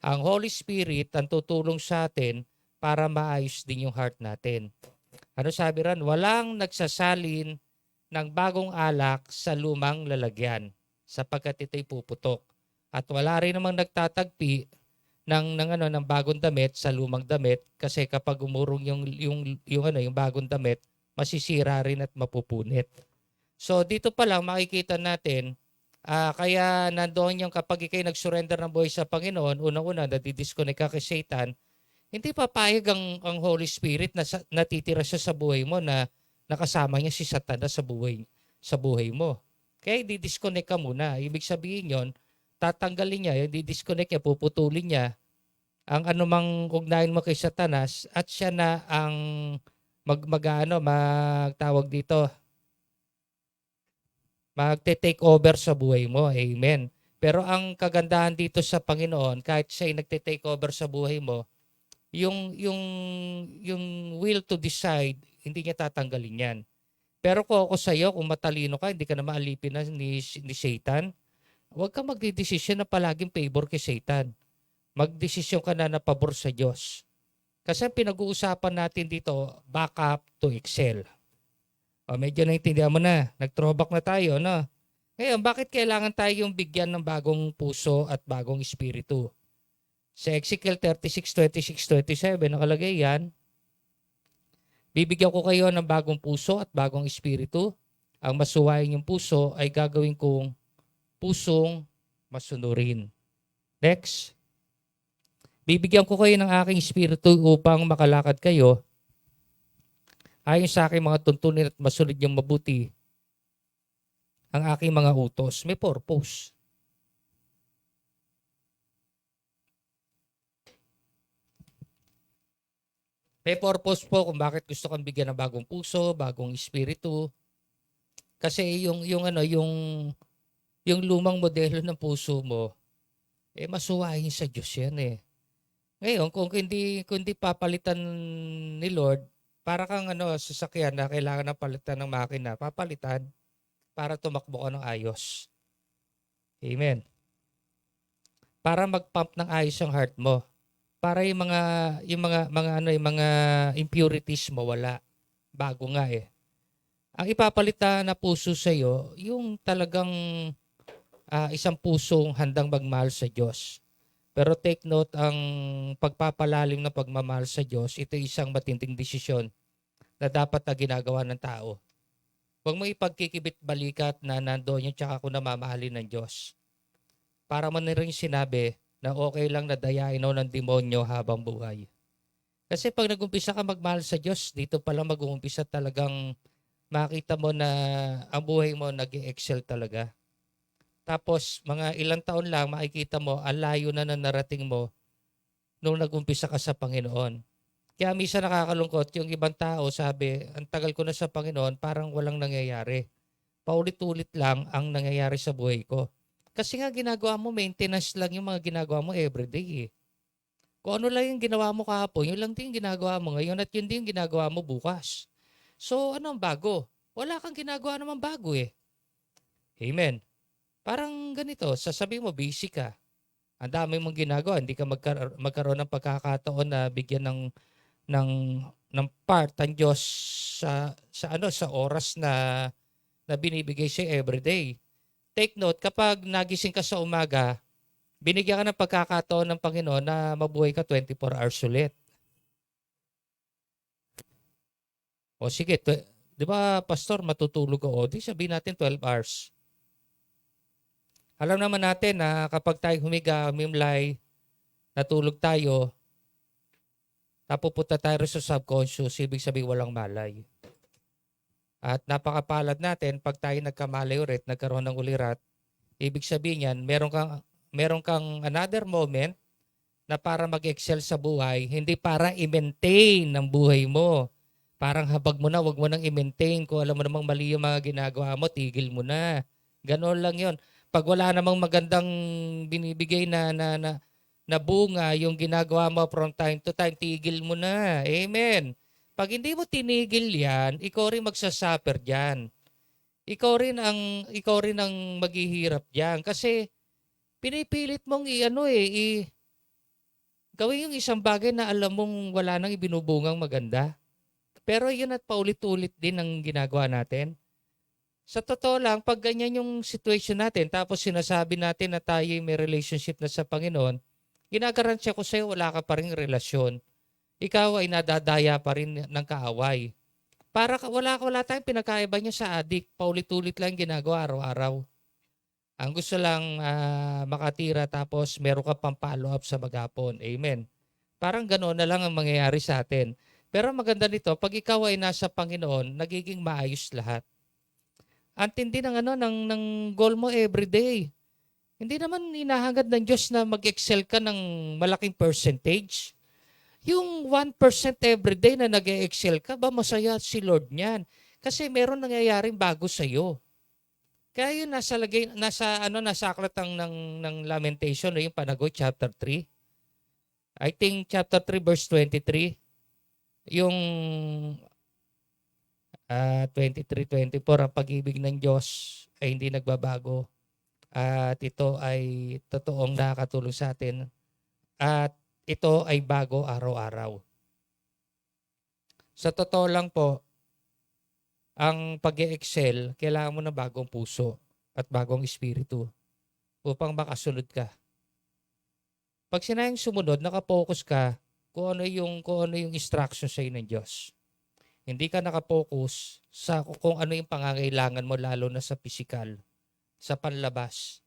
Ang Holy Spirit ang tutulong sa atin para maayos din yung heart natin. Ano sabi ran? Walang nagsasalin ng bagong alak sa lumang lalagyan sapagkat ito'y puputok. At wala rin namang nagtatagpi ng bagong damit sa lumang damit kasi kapag umurong yung bagong damit, masisira rin at mapupunit. So dito pa lang makikita natin kaya nandoon yung kapag ikay nag-surrender ng buhay sa Panginoon, unang-una nadidisconnect ka kay Satan, hindi papayag ang Holy Spirit na natitira siya sa buhay mo na nakasama niya si Satanas sa buhay mo. Kaya di-disconnect ka muna. Ibig sabihin yon, tatanggalin niya, di-disconnect niya, puputulin niya ang anumang ugnayan mo kay Satanas at siya na ang magtawag dito, magte-take over sa buhay mo. Amen. Pero ang kagandahan dito sa Panginoon, kahit siya ay nagte-take over sa buhay mo, yung will to decide, hindi niya tatanggalin yan. Pero kung ako sa iyo, kung matalino ka, hindi ka na maalipin na ni Satan, huwag ka magdidesisyon na palaging favor kay Satan. Magdesisyon ka na pabor sa Diyos. Kasi ang pinag-uusapan natin dito, back up to excel. O medyo naintindihan mo na, nag-throwback na tayo, no? Ngayon, bakit kailangan tayong bigyan ng bagong puso at bagong espiritu? Sa Ezekiel 36:26-27, nakalagay yan, bibigyan ko kayo ng bagong puso at bagong espiritu. Ang masuwayin yung puso ay gagawin kong pusong masunurin. Next. Bibigyan ko kayo ng aking espiritu upang makalakad kayo ayon sa aking mga tuntunin at masunod niyong mabuti ang aking mga utos. May purpose. May purpose po kung bakit gusto kang bigyan ng bagong puso, bagong espiritu. Kasi yung lumang modelo ng puso mo, masuwahin sa Diyos yan eh. Ngayon, kung hindi papalitan ni Lord, para kang sasakyan na kailangan ng palitan ng makina, papalitan para tumakbo ka ng ayos. Amen. Para mag-pump ng ayos ang heart mo. Para yung mga impurities mo wala. Bago nga eh. Ang ipapalitan na puso sa iyo, yung talagang isang pusong handang magmahal sa Diyos. Pero take note, ang pagpapalalim ng pagmamahal sa Diyos, ito isang matinding desisyon na dapat na ginagawa ng tao. Huwag mo ipagkikibit balikat na nandoon yung tsaka ko na mamahalin ng Diyos. Para mo na rin sinabi na okay lang na dayain o ng demonyo habang buhay. Kasi pag nag-umpisa ka magmahal sa Diyos, dito pala mag-uumpisa talagang makita mo na ang buhay mo nag-excel talaga. Tapos mga ilang taon lang makikita mo ang layo na narating mo nung nag-umpisa ka sa Panginoon. Kaya minsan nakakalungkot yung ibang tao sabi, ang tagal ko na sa Panginoon, parang walang nangyayari. Paulit-ulit lang ang nangyayari sa buhay ko. Kasi nga ginagawa mo, maintenance lang yung mga ginagawa mo everyday eh. Kung ano lang yung ginawa mo kahapon, yun lang din yung ginagawa mo ngayon at yun din yung ginagawa mo bukas. So ano ang bago? Wala kang ginagawa naman bago eh. Amen. Parang ganito, sasabihin mo busy ka. Ang dami mong ginagawa, hindi ka magkaroon ng pagkakataon na bigyan ng part ang Diyos sa oras na binibigay siya everyday. Take note, kapag nagising ka sa umaga, binigyan ka ng pagkakataon ng Panginoon na mabuhay ka 24 hours ulit. O sige, Di ba, Pastor, matutulog ako? Di sabihin natin 12 hours. Alam naman natin na kapag tayo humiga, humimlay, natulog tayo, napupunta tayo sa subconscious, ibig sabihin walang malay. At napakapalad natin, pag tayo nagkamalay ulit, nagkaroon ng ulirat, ibig sabihin yan, meron kang another moment na para mag-excel sa buhay, hindi para i-maintain ang buhay mo. Parang habag mo na, wag mo nang i-maintain. Kung alam mo namang mali yung mga ginagawa mo, tigil mo na. Ganon lang yon. Pag wala namang magandang binibigay na bunga yung ginagawa mo from time to time, tigil mo na. Amen. Pag hindi mo tinigil yan, ikaw rin magsasuffer dyan. Ikaw rin ang maghihirap dyan. Kasi pinipilit mong gawin yung isang bagay na alam mong wala nang ibinubungang maganda. Pero yun at paulit-ulit din ang ginagawa natin. Sa totoo lang, pag ganyan yung situation natin, tapos sinasabi natin na tayo may relationship na sa Panginoon, ginagaransya ko sa'yo, wala ka pa rin relasyon. Ikaw ay nadadaya pa rin ng kaaway. Wala tayong pinakaiba niya sa adik. Paulit-ulit lang ginagawa araw-araw. Ang gusto lang makatira tapos meron ka pang follow-up sa maghapon. Amen. Parang gano'n na lang ang mangyayari sa atin. Pero maganda nito, pag ikaw ay nasa Panginoon, nagiging maayos lahat. Ang tindi ng goal mo everyday. Hindi naman hinahangad ng Diyos na mag-excel ka ng malaking percentage. Yung 1% everyday na nag-excel ka, ba masaya si Lord niyan? Kasi meron nangyayaring bago sa iyo. Kaya yun nasa aklat ng Lamentation, yung Panagoy chapter 3. I think chapter 3 verse 23. Yung 23-24, ang pag-ibig ng Diyos ay hindi nagbabago. At ito ay totoong nakakatulong sa atin. At ito ay bago araw-araw. Sa totoo lang po, ang pag-excel, kailangan mo ng bagong puso at bagong espiritu upang makasunod ka. Pag sinayang sumunod, nakapokus ka kung ano yung instruction sa ng Diyos. Hindi ka nakapokus sa kung ano yung pangangailangan mo, lalo na sa physical, sa panlabas.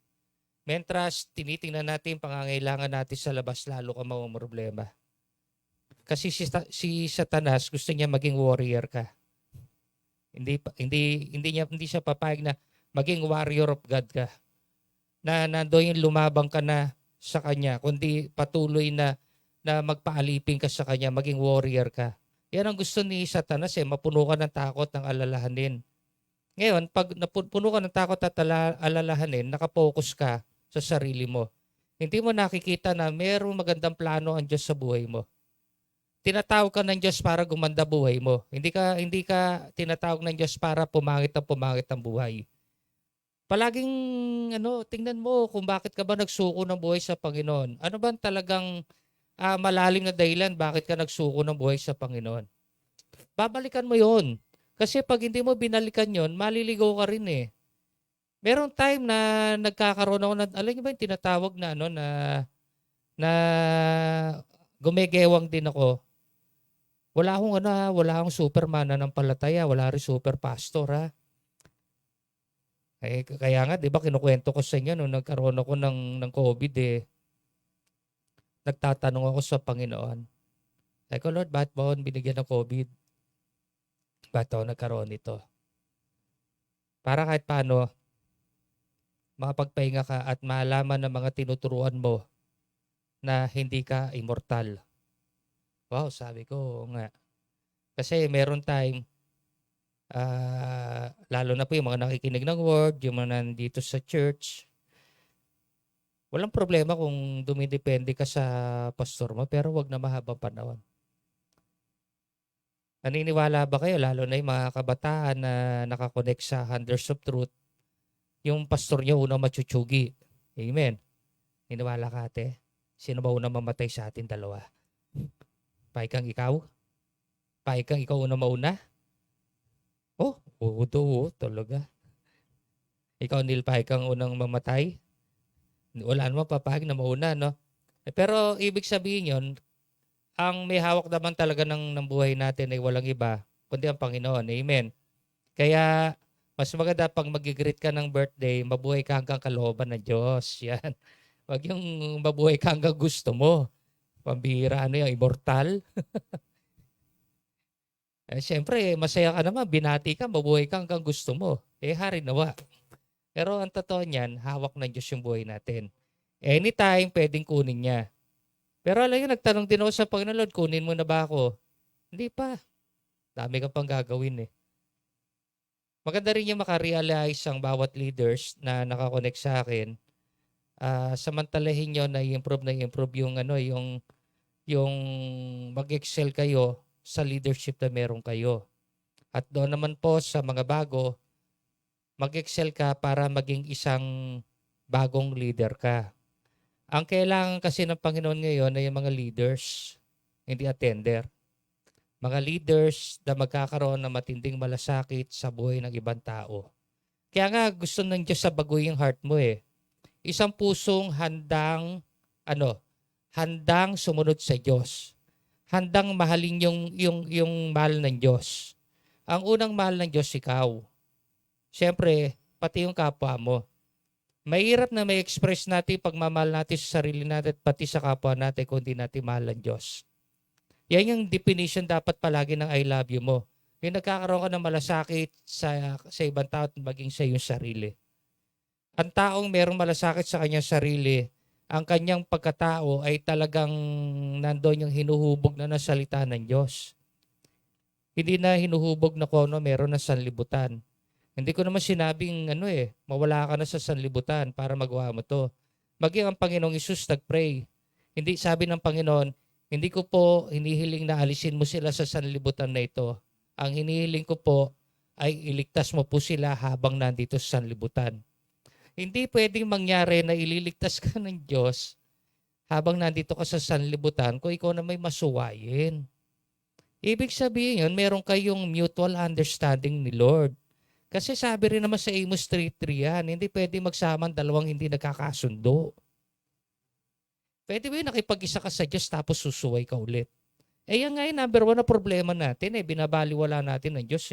Mentras tinitingnan natin yung pangangailangan natin sa labas, lalo ka mamumroblema. Kasi si Satanas gusto niya maging warrior ka. Hindi siya papayag na maging warrior of God ka. Na nandoon yung lumabang ka na sa kanya, kundi patuloy na magpaalipin ka sa kanya, maging warrior ka. Yan ang gusto ni Satanas, mapuno ka ng takot, ng alalahanin. Ngayon, pag napuno ka ng takot at alalahanin, nakapokus ka sa sarili mo. Hindi mo nakikita na mayroong magandang plano ang Diyos sa buhay mo. Tinatawag ka ng Diyos para gumanda buhay mo. Hindi ka tinatawag ng Diyos para pumangit ang buhay. Palaging tingnan mo kung bakit ka ba nagsuko ng buhay sa Panginoon. Ano ba talagang malalim na dahilan bakit ka nagsuko ng buhay sa Panginoon? Babalikan mo yon. Kasi pag hindi mo binalikan yon, maliligaw ka rin eh. Merong time na nagkakaroon ako alam niyo ba yung tinatawag na na gumegewang din ako. Wala akong superman na ng palataya, wala rin super pastor ha. Kaya nga, di ba, kinukwento ko sa inyo nung nagkaroon ako ng COVID nagtatanong ako sa Panginoon. Sabi ko, Lord, bakit mo ako binigyan ng COVID? Bakit ako nagkaroon nito? Para kahit paano, makapagpahinga ka at malaman ng mga tinuturuan mo na hindi ka immortal. Wow, sabi ko, nga. Kasi meron time, lalo na po yung mga nakikinig ng word, yung mga nandito sa church, walang problema kung dumidepende ka sa pastor mo, pero wag na mahabang panahon. Naniniwala ba kayo, lalo na yung mga kabataan na nakakonect sa Handers of Truth, yung pastor niya unang machuchugi? Amen. Niniwala ka, ate? Sino ba unang mamatay sa atin dalawa? Paikang ikaw? Paikang ikaw unang mauna? Oo, talaga. Ikaw, Neil, paikang unang mamatay? Wala naman papahag na mauna, no? Pero ibig sabihin yon, ang may hawak naman talaga ng buhay natin ay walang iba, kundi ang Panginoon. Amen. Kaya mas maganda pag mag-greet ka ng birthday, mabuhay ka hanggang kalooban ng Diyos. Yan. Wag yung mabuhay ka hanggang gusto mo. Pambihira, ano yung immortal. Siyempre, masaya ka naman, binati ka, mabuhay ka hanggang gusto mo. Hari nawa. Pero ang totoo niyan, hawak ng Diyos yung buhay natin. Anytime, pwedeng kunin niya. Pero alam niyo, nagtanong din ako sa Panginoon, Lord, kunin mo na ba ako? Hindi pa. Dami kang pang gagawin eh. Maganda rin yung makarealize ang bawat leaders na nakakonect sa akin. Samantalahin nyo na i-improve yung yung mag-excel kayo sa leadership na meron kayo. At doon naman po sa mga bago, mag-excel ka para maging isang bagong leader ka. Ang kailangan kasi ng Panginoon ngayon ay yung mga leaders, hindi attender. Mga leaders na magkakaroon ng matinding malasakit sa buhay ng ibang tao. Kaya nga gusto ng Diyos sa baguhin yung heart mo eh. Isang pusong handang sumunod sa Diyos. Handang mahalin yung mahal ng Diyos. Ang unang mahal ng Diyos, ikaw. Siyempre, pati yung kapwa mo. Mahirap na may express natin pagmamahal natin sa sarili natin at pati sa kapwa natin kung di natin mahal ang Diyos. Yan yung definition dapat palagi ng I love you mo. Yung nagkakaroon ka ng malasakit sa ibang tao at maging sa iyong sarili. Ang taong merong malasakit sa kanyang sarili, ang kanyang pagkatao ay talagang nandoon yung hinuhubog na salita ng Diyos. Hindi na hinuhubog na kung ano meron na sanlibutan. Hindi ko naman sinabing mawala ka na sa sanlibutan para magawa mo to. Maging ang Panginoong Hesus nag-pray. Hindi sabi ng Panginoon, hindi ko po hinihiling na alisin mo sila sa sanlibutan na ito. Ang hinihiling ko po ay iligtas mo po sila habang nandito sa sanlibutan. Hindi pwedeng mangyari na ililigtas ka ng Diyos habang nandito ka sa sanlibutan kung ikaw na may masuwayin. Ibig sabihin yun, meron kayong mutual understanding ni Lord. Kasi sabi rin naman sa Amos 3:3 yan, hindi pwedeng magsamang dalawang hindi nagkakasundo. Pwede ba yun nakipag-isa ka sa Diyos tapos susuway ka ulit? Yan nga yung number one na problema natin binabaliwala natin ng Diyos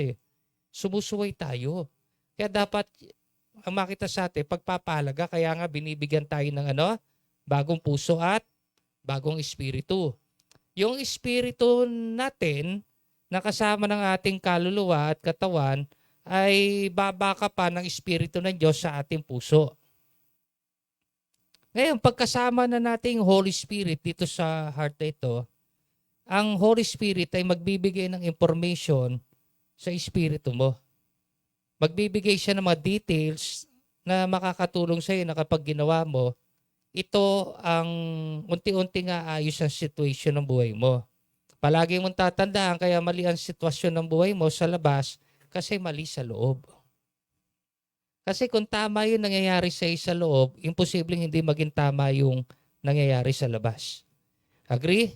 Sumusuway tayo. Kaya dapat ang makita sa atin, pagpapahalaga, kaya nga binibigyan tayo ng bagong puso at bagong espiritu. Yung espiritu natin, na kasama ng ating kaluluwa at katawan, ay babaka pa ng espiritu ng Diyos sa ating puso. Ngayon, pagkasama na nating Holy Spirit dito sa heart na ito, ang Holy Spirit ay magbibigay ng information sa espiritu mo. Magbibigay siya ng mga details na makakatulong sa iyo na kapag ginawa mo, ito ang unti-unti nga ayos ang situation ng buhay mo. Palagi mong tatandaan kaya mali ang sitwasyon ng buhay mo sa labas kasi mali sa loob. Kasi kung tama yung nangyayari sa loob, imposibleng hindi maging tama yung nangyayari sa labas. Agree?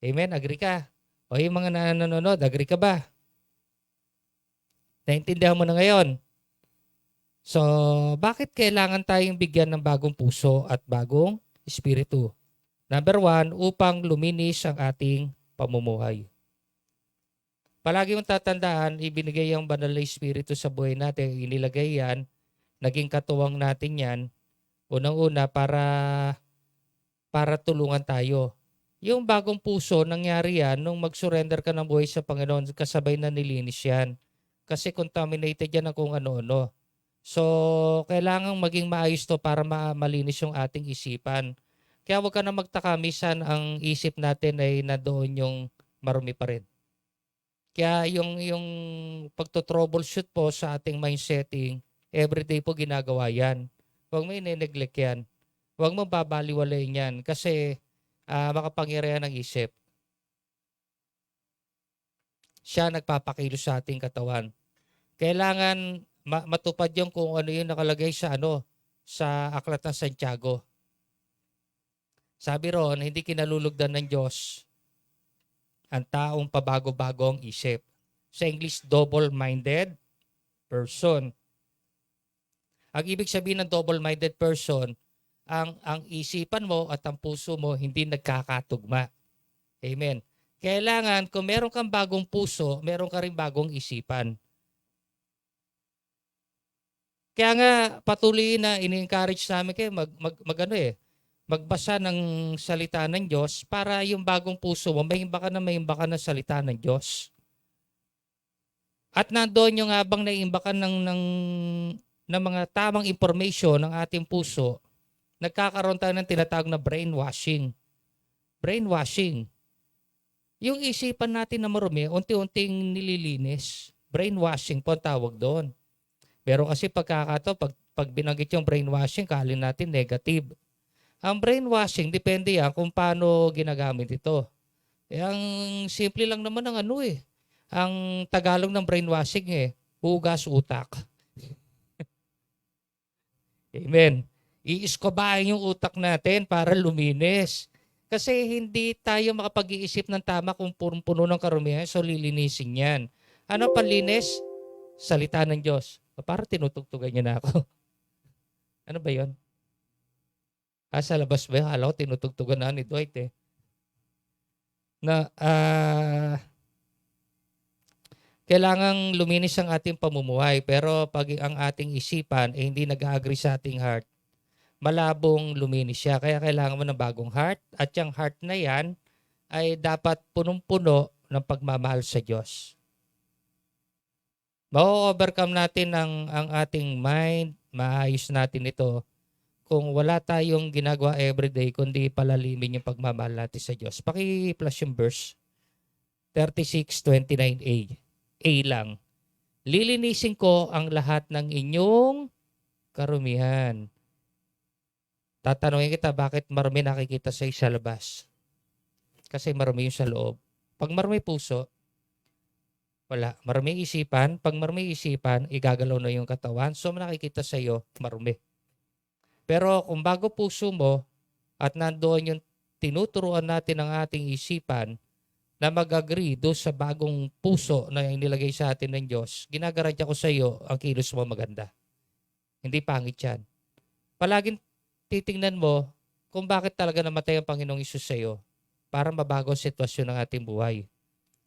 Amen? Agree ka? O yung mga nanonood, agree ka ba? Naintindihan mo na ngayon? So, bakit kailangan tayong bigyan ng bagong puso at bagong espiritu? Number one, upang luminis ang ating pamumuhay. Palagi mong tatandaan, ibinigay ang banal na espiritu sa buhay natin. Inilagay yan, naging katuwang natin yan. Unang-una para tulungan tayo. Yung bagong puso, nangyari yan nung mag-surrender ka ng buhay sa Panginoon, kasabay na nilinis yan. Kasi contaminated yan ng kung ano-ano. So, kailangang maging maayos to para malinis yung ating isipan. Kaya huwag ka na magtaka, minsan ang isip natin ay nandoon yung marumi pa rin. Kaya yung pagto-troubleshoot po sa ating mind setting, everyday po ginagawa yan. Huwag mo i-neglect yan. Huwag mo babaliwalayin yan kasi makapangyarihan ng isip. Siya nagpapakilos sa ating katawan. Kailangan matupad yung kung ano yung nakalagay sa sa Aklat ng Santiago. Sabi ron, hindi kinalulugdan ng Diyos ang taong pabago-bago ang isip. Sa English, double-minded person. Ang ibig sabihin ng double-minded person, ang isipan mo at ang puso mo hindi nagkakatugma. Amen. Kailangan, kung meron kang bagong puso, meron ka rin bagong isipan. Kaya nga patuloy na ini-encourage namin kayo magbasa ng salita ng Diyos para yung bagong puso mo, maimba ka ng salita ng Diyos. At nandoon yung habang naimba ka ng mga tamang information ng ating puso, nagkakaroon tayo ng tinatawag na brainwashing. Brainwashing. Yung isipan natin na marumi, unti-unting nililinis. Brainwashing po ang tawag doon. Pero kasi pag binanggit yung brainwashing, kalin natin negative. Ang brainwashing, depende yan kung paano ginagamit ito. Ang simple lang naman ng ang Tagalog ng brainwashing hugas utak. Amen. Iiskobahin yung utak natin para luminis. Kasi hindi tayo makapag-iisip ng tama kung punong-puno ng karumihan, so lilinisin yan. Ano panlinis? Salita ng Diyos. Para tinutugtugan niya na ako. Ano ba yon? Sa labas ba yun? Alam ko tinutugtugan na ni Dwight Na kailangang luminis ang ating pamumuhay. Pero pag ang ating isipan hindi nag-agree sa ating heart, malabong luminis siya. Kaya kailangan mo ng bagong heart. At yung heart na yan ay dapat punong-puno ng pagmamahal sa Diyos. Ma-overcome natin ang ating mind, maayos natin ito kung wala tayong ginagawa everyday kundi palalimin yung pagmamahal natin sa Diyos. Paki-flash yung verse 36:29a. A lang. Lilinisin ko ang lahat ng inyong karumihan. Tatanungin kita, bakit marumi nakikita sa labas? Kasi marumi yung sa loob. Pag marumi puso, wala. Marumi isipan. Pag marumi isipan, igagalaw na yung katawan. So, nakikita sa iyo, marumi. Pero kung bago puso mo at nandoon yung tinuturuan natin ng ating isipan na mag-agree doon sa bagong puso na inilagay sa atin ng Diyos, ginagarantya ko sa iyo, ang kilos mo maganda. Hindi pangit yan. Palaging titingnan mo kung bakit talaga namatay ang Panginoong Isus sa iyo para mabago ang sitwasyon ng ating buhay.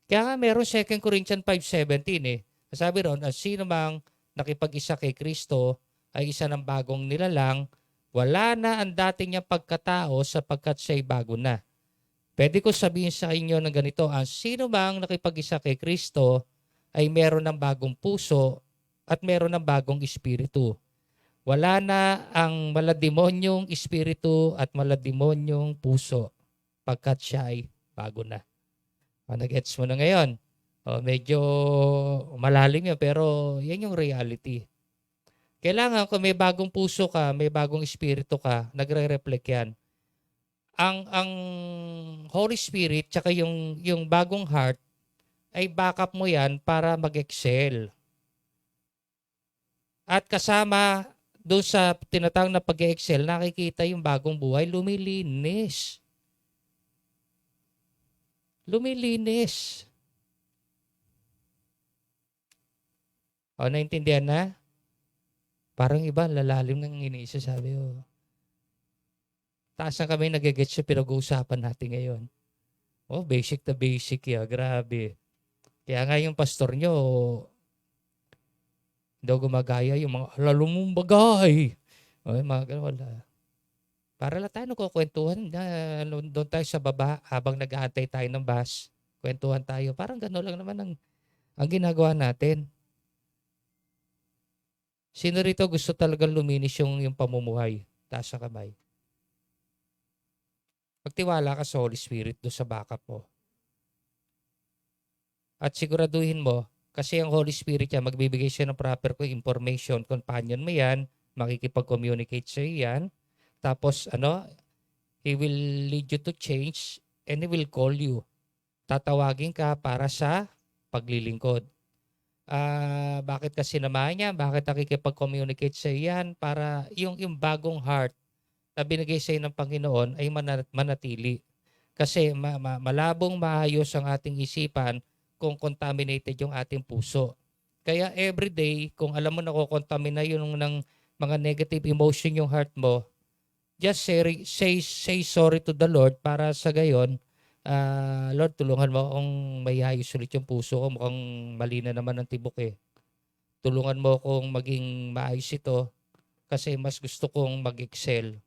Kaya nga meron 2 Corinthians 5:17 Sabi ron, ang sino mang nakipag-isa kay Kristo ay isa ng bagong nilalang, wala na ang dati niyang pagkatao sapagkat siya'y bago na. Pwede ko sabihin sa inyo ng ganito, ang sino mang nakipag-isa kay Kristo ay meron ng bagong puso at meron ng bagong espiritu. Wala na ang malademonyong espiritu at malademonyong puso pagkat siya ay bago na. Nag-gets mo na ngayon. Medyo malalim yan pero yan yung reality. Kailangan kung may bagong puso ka, may bagong espiritu ka, nagre-reflect yan. Ang Holy Spirit tsaka yung bagong heart ay backup mo yan para mag-excel. At kasama doon sa tinatawag na pag-excel, nakikita yung bagong buhay, lumilinis. Lumilinis. Naintindihan na? Parang iba, lalalim ng iniisa, sabi ko. Taas na kami nagigets sa pinag-uusapan natin ngayon. Basic na basic grabe. Kaya nga yung pastor nyo, daw gumagaya yung mga lalumong bagay. Mga wala. Para lang tayo nagkukwentuhan doon tayo sa baba habang nag-aantay tayo ng bus. Kwentuhan tayo. Parang gano'n lang naman ang ginagawa natin. Sino rito gusto talagang luminis yung pamumuhay? Taas sa kamay. Magtiwala ka sa Holy Spirit doon sa backup mo. At siguraduhin mo, kasi ang Holy Spirit yan, magbibigay siya ng proper information, companion mo yan, makikipag-communicate sa iyo yan. Tapos, He will lead you to change and He will call you. Tatawagin ka para sa paglilingkod. Bakit kasi naman niya? Bakit nakikipag-communicate sa iyo yan? Para yung bagong heart na binigay sa iyo ng Panginoon ay manatili. Kasi malabong maayos ang ating isipan kung contaminated yung ating puso. Kaya everyday, kung alam mo na kukontamina yun ng mga negative emotion yung heart mo, just say sorry to the Lord para sa gayon, Lord, tulungan mo akong mayayos ulit yung puso ko. Mukhang mali na naman ang tibok Tulungan mo akong maging maayos ito kasi mas gusto kong mag-excel.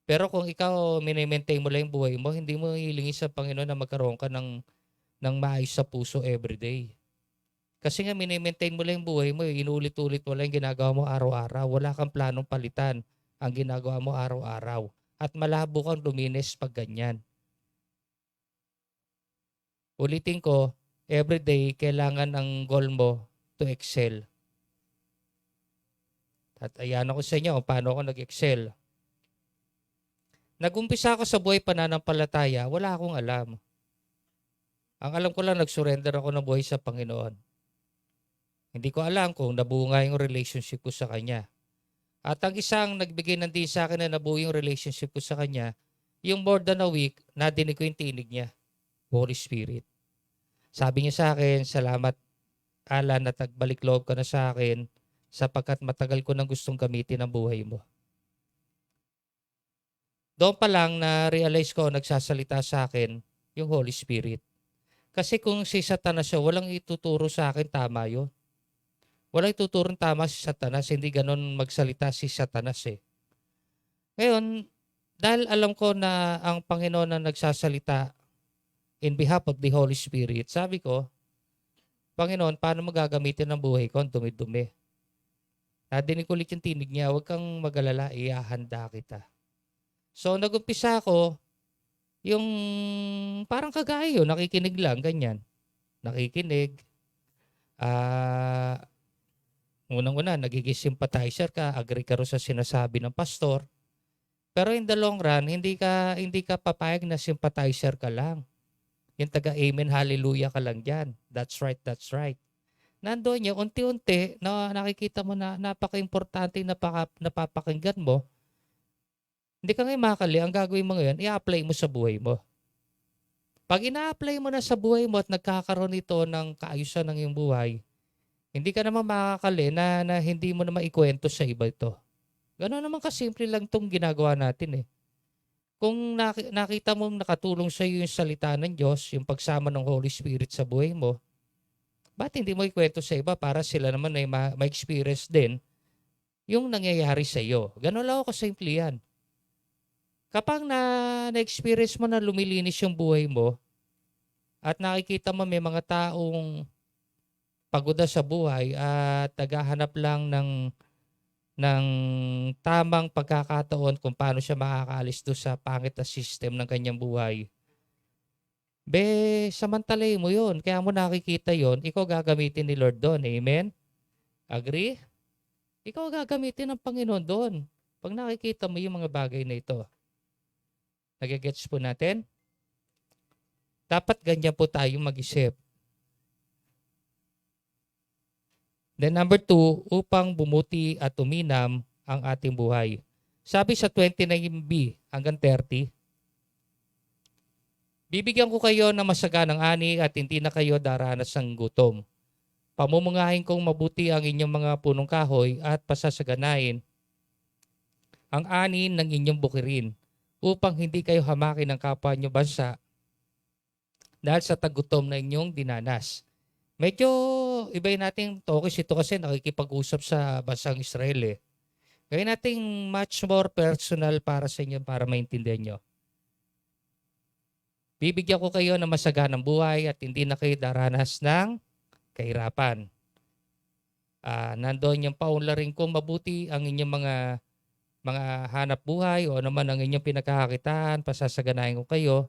Pero kung ikaw mini-maintain mo lang yung buhay mo, hindi mo hilingin sa Panginoon na magkaroon ka ng maayos sa puso everyday. Kasi nga mini-maintain mo lang yung buhay mo, inulit-ulit mo lang yung ginagawa mo araw-araw. Wala kang planong palitan ang ginagawa mo araw-araw. At malabo kang luminis pag ganyan. Ulitin ko, everyday kailangan ang goal mo to excel. At ayan ako sa inyo kung paano ako nag-excel. Nag-umpisa ako sa buhay pananampalataya, wala akong alam. Ang alam ko lang, nag-surrender ako ng buhay sa Panginoon. Hindi ko alam kung nabunga yung relationship ko sa Kanya. At ang isang nagbigay ng din sa akin na nabuo yung relationship ko sa Kanya, yung more than a week, nadinig ko yung tinig niya, Holy Spirit. Sabi niya sa akin, salamat Alan at nagbalik loob ka na sa akin sapagkat matagal ko nang gustong gamitin ang buhay mo. Doon pa lang na-realize ko nagsasalita sa akin yung Holy Spirit. Kasi kung si Satanas siya, walang ituturo sa akin tama yun. Walang ituturo tama si Satanas, hindi ganon magsalita si Satanas eh. Ngayon, dahil alam ko na ang Panginoon na nagsasalita in behalf of the Holy Spirit, sabi ko, Panginoon, paano magagamitin ang buhay ko ang dumi-dumi? Nadinig ulit yung tinig niya, huwag kang mag-alala, ihahanda kita. So, nag-umpisa ako, yung parang kagaya yun, nakikinig lang, ganyan. Nakikinig. Unang-una, nagiging sympathizer ka, agree ka rin sa sinasabi ng pastor. Pero in the long run, hindi ka papayag na sympathizer ka lang. Yung taga-amen, hallelujah ka lang dyan. That's right, that's right. Nandoon yung unti-unti na nakikita mo na napaka-importante napapakinggan mo. Hindi ka ngayon makakali. Ang gagawin mo ngayon, i-apply mo sa buhay mo. Pag ina-apply mo na sa buhay mo at nagkakaroon ito ng kaayusan ng iyong buhay, hindi ka naman makakali na hindi mo na maikwento sa iba ito. Gano'n naman kasimple lang itong ginagawa natin eh. Kung nakita mong nakatulong sa iyo yung salita ng Diyos, yung pagsama ng Holy Spirit sa buhay mo, ba't hindi mo ikwento sa iba para sila naman ay ma-experience din yung nangyayari sa iyo? Gano'n lang ako kasimple yan. Kapag na-experience mo na lumilinis yung buhay mo at nakikita mo may mga taong pagoda sa buhay at naghahanap lang ng tamang pagkakataon kung paano siya makakaalis doon sa pangit na system ng kanyang buhay, samantalay mo yun. Kaya mo nakikita yon, ikaw gagamitin ni Lord doon. Amen? Agree? Ikaw gagamitin ng Panginoon doon pag nakikita mo yung mga bagay na ito. Nagigets po natin? Dapat ganyan po tayo mag-isip. Then number 2, upang bumuti at uminam ang ating buhay. Sabi sa 29b hanggang 30, bibigyan ko kayo ng masaganang ani at hindi na kayo daranas ng gutom. Pamumungahin kong mabuti ang inyong mga punong kahoy at pasasaganain ang ani ng inyong bukirin upang hindi kayo hamakin ng kapwa nyo bansa dahil sa tagutom na inyong dinanas. Medyo ibayin natin tokis ito kasi nakikipag-usap sa bansang Israel eh. Gawin natin much more personal para sa inyo para maintindihan nyo. Bibigyan ko kayo ng masaganang buhay at hindi na kayo daranas ng kahirapan. Nandoon yung paunlarin kong mabuti ang inyong mga hanap buhay o naman ang inyong pinagkakakitaan, pasasaganahin ko kayo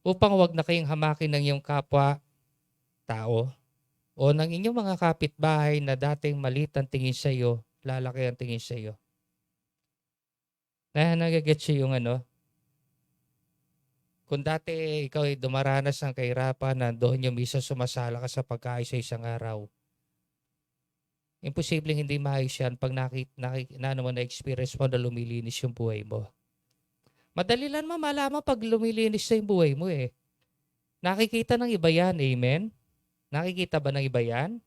upang wag na kayong hamakin ng iyong kapwa-tao o ng inyong mga kapitbahay na dating maliit ang tingin sa iyo, lalaki ang tingin sa iyo. Nagagets yung kung dati ikaw ay dumaranas ng kahirapan, nandoon yung misa sumasala ka sa pagkain sa isang araw. Imposibleng hindi maayos yan pag na-experience mo na lumilinis yung buhay mo. Madali lang malaman pag lumilinis na yung buhay mo eh. Nakikita ng iba yan, amen? Nakikita ba ng iba yan?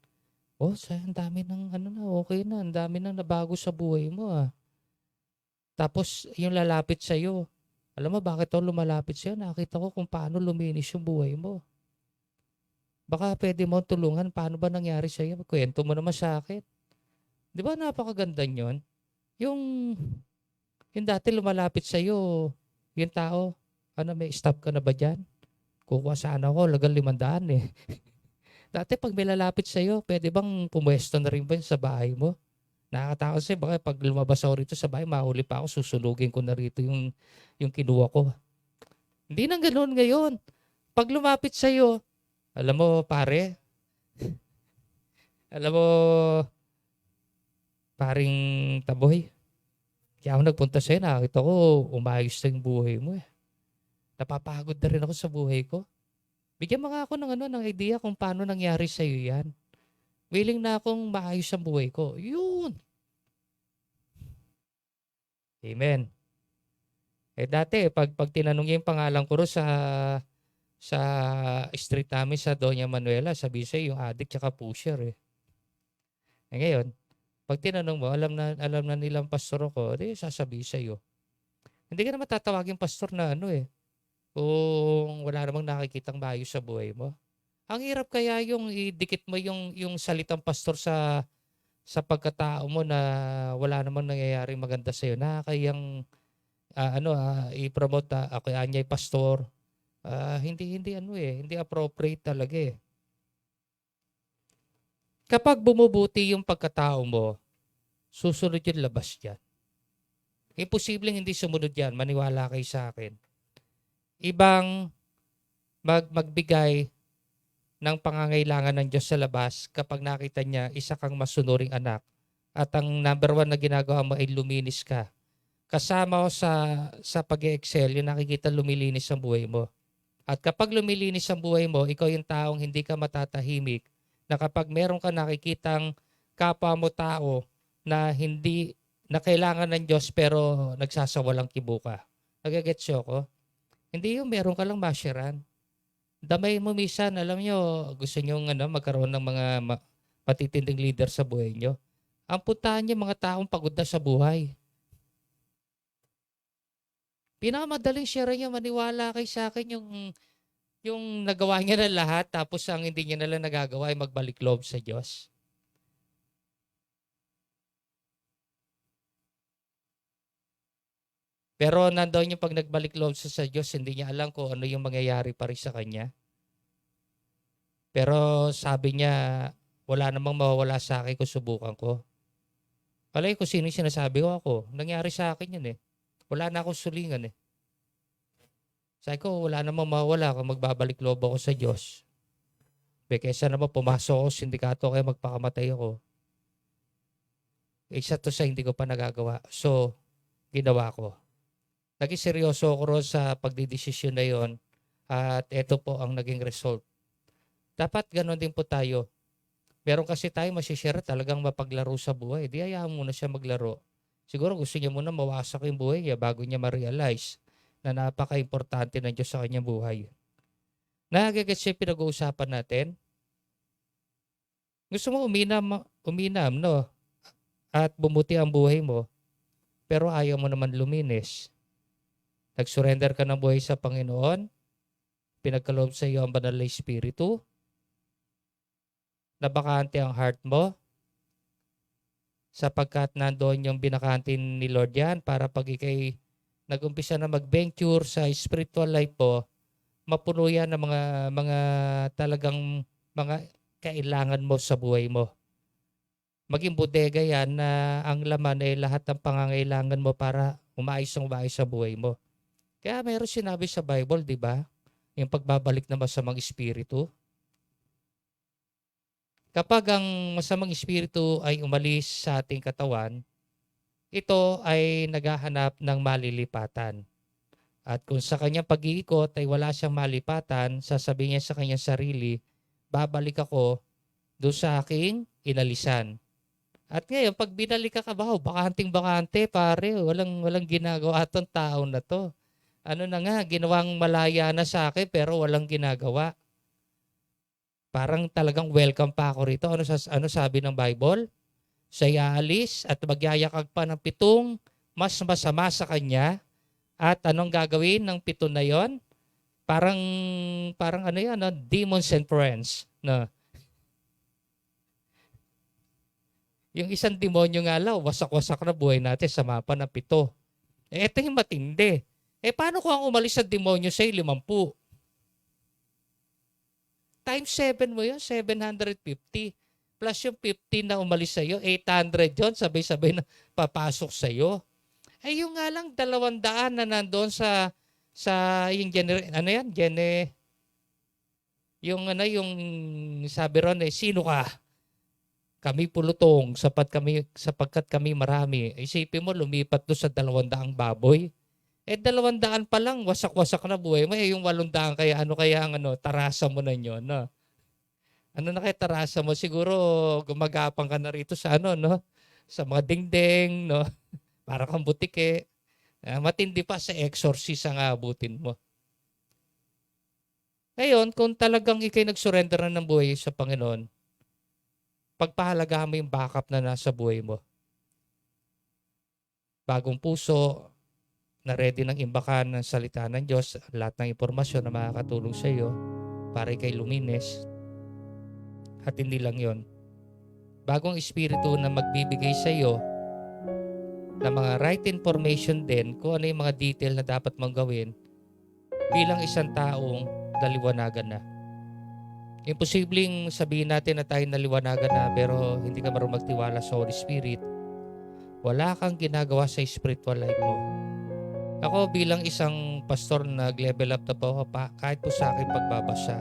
Ang dami ng okay na, ang dami nang nabago sa buhay mo ah. Tapos yung lalapit sa'yo, alam mo bakit ako lumalapit sa'yo? Nakita ko kung paano luminis yung buhay mo. Baka pwede mo tulungan. Paano ba nangyari sa'yo? Kwento mo naman sa akin. Di ba napakaganda yun? Yung, yung dati lumalapit sa'yo, yung tao, ano, may stop ka na ba dyan? Kukuha sana ako, lagang 500 eh. Dati pag may lalapit sa'yo, pwede bang pumwesto na rin ba yun sa bahay mo? Nakakatakot kasi baka pag lumabas ako rito sa bahay, mahuli pa ako, susunugin ko na rito yung kinuha ko. Hindi nang ganoon ngayon. Pag lumapit sa'yo, alam mo pare, alam mo paring Taboy, kaya ako nagpunta sa'yo, nakakita ko umayos na yung buhay mo eh. Napapagod na rin ako sa buhay ko. Bigyan mo nga ako ng idea kung paano nangyari sa'yo yan. Willing na akong maayos ang buhay ko. Yun. Amen. Dati, pag tinanong niya yung pangalan ko ro sa street namin sa Doña Manuela, sabi siya yung addict tsaka pusher eh. Ngayon, pag tinanong mo, alam na nilang pastor ko, di sasabi sa'yo. Hindi ka naman tatawagin pastor na ano eh, kung wala namang nakikitang maayos sa buhay mo. Ang hirap kaya yung idikit mo yung salitang pastor sa pagkatao mo na wala namang nangyayaring maganda sa'yo. Nakakayang i-promote ako Anyay pastor. Hindi appropriate talaga eh. Kapag bumubuti yung pagkatao mo, susunod yung labas yan. Imposibleng hindi sumunod yan, maniwala kayo sa akin. Ibang magbigay ng pangangailangan ng Diyos sa labas kapag nakita niya isa kang masunuring anak at ang number 1 na ginagawa mo ay luminis ka. Kasama ko sa pag-excel, yung nakikita lumilinis ang buhay mo. At kapag lumilinis ang buhay mo, ikaw yung taong hindi ka matatahimik na kapag meron ka nakikitang kapwa mo tao na hindi na kailangan ng Diyos pero nagsasawalang kibuka. Nagagets ko? Hindi yung meron ka lang mashiran. Damay mo minsan, alam nyo, gusto nyo magkaroon ng mga matitinding leader sa buhay nyo. Ang puntahan nyo, mga taong pagod na sa buhay. Pinakamadaling share niya, maniwala kay sa akin yung nagawa niya na lahat tapos ang hindi niya nalang nagagawa ay magbalik loob sa Diyos. Pero nandoon yung pag nagbalik loob sa Diyos, hindi niya alam kung ano yung mangyayari pa rin sa kanya. Pero sabi niya, wala namang mawawala sa akin kung subukan ko. Palay ko sino yung sinasabi ko ako. Nangyari sa akin yun eh. Wala na akong sulingan eh. Sabi ko, wala namang mawawala kung magbabalik loob ako sa Diyos. Kesa naman pumasok ako sa sindikato kaya magpakamatay ako. Isa to sa hindi ko pa nagagawa. So, ginawa ko. Naging seryoso ako ron sa pagdidesisyon na yon at ito po ang naging result. Dapat ganon din po tayo. Meron kasi tayo masishare talagang mapaglaro sa buhay. Di hayaan muna siya maglaro. Siguro gusto niya muna mawasak yung buhay niya bago niya ma-realize na napaka-importante ng Diyos sa kanyang buhay. Nagagets siya pinag-uusapan natin. Gusto mo uminam, no? At bumuti ang buhay mo, pero ayaw mo naman luminis. Nag-surrender ka ng buhay sa Panginoon, pinagkaloob sa iyo ang Banal na Espiritu, nabakante ang heart mo, sapagkat nandoon yung binakantin ni Lord yan para pag ikay nag-umpisa na mag-venture sa spiritual life mo, mapuno yan ng mga talagang mga kailangan mo sa buhay mo. Maging bodega yan na ang laman ay lahat ng pangangailangan mo para umayos sa buhay mo. Kaya mayroon sinabi sa Bible, di ba? Yung pagbabalik ng masamang espiritu. Kapag ang masamang espiritu ay umalis sa ating katawan, ito ay naghahanap ng malilipatan. At kung sa kanyang pag-iikot ay wala siyang malipatan, sasabihin niya sa kanyang sarili, babalik ako doon sa aking inalisan. At ngayon, pag binalik ka bakanting-bakante, pare, walang ginagawa itong tao na to. Ano na nga, ginawang malaya na sa akin pero walang ginagawa. Parang talagang welcome pa ako rito. Ano sabi ng Bible? Siya aalis at magyayakag pa ng 7 mas masama sa kanya. At anong gagawin ng 7 na yon? Parang demons and friends. Na yung isang demonyo nga law, wasak-wasak na buhay natin sa mapa ng 7. Ito yung matindi. Paano kung ang umalis sa demonyo sa'yo 50? Times 7 mo yun, 750. Plus yung 50 na umalis sa'yo, 800 yun, sabay-sabay na papasok sa'yo. Yung nga lang, 200 na nandoon sa yung yung sabi ron sino ka? Kami pulutong, sapagkat kami marami. Isipin mo, lumipat doon sa 200 baboy. 200 pa lang, wasak-wasak na buhay mo. Yung 800 kaya ang tarasa mo na yun, no? Ano na kaya tarasa mo? Siguro gumagapang ka na rito sa sa mga dingding, no? Para kang butike. Matindi pa sa exorcist ang aabutin mo. Ngayon, kung talagang ikay nagsurrender na ng buhay sa Panginoon, pagpahalagahan mo yung backup na nasa buhay mo. Bagong puso, na ready ng imbakan ng salita ng Diyos, lahat ng impormasyon na makakatulong sa iyo para ikay luminis. At hindi lang yon. Bagong espiritu na magbibigay sa iyo ng mga right information din kung ano yung mga detail na dapat mong gawin bilang isang taong naliwanagan na. Imposibleng sabihin natin na tayo naliwanagan na pero hindi ka marunong magtiwala sa Holy Spirit. Wala kang ginagawa sa spiritual life mo. Ako bilang isang pastor na nag-level up na po ako kahit po sa akin pagbabasa.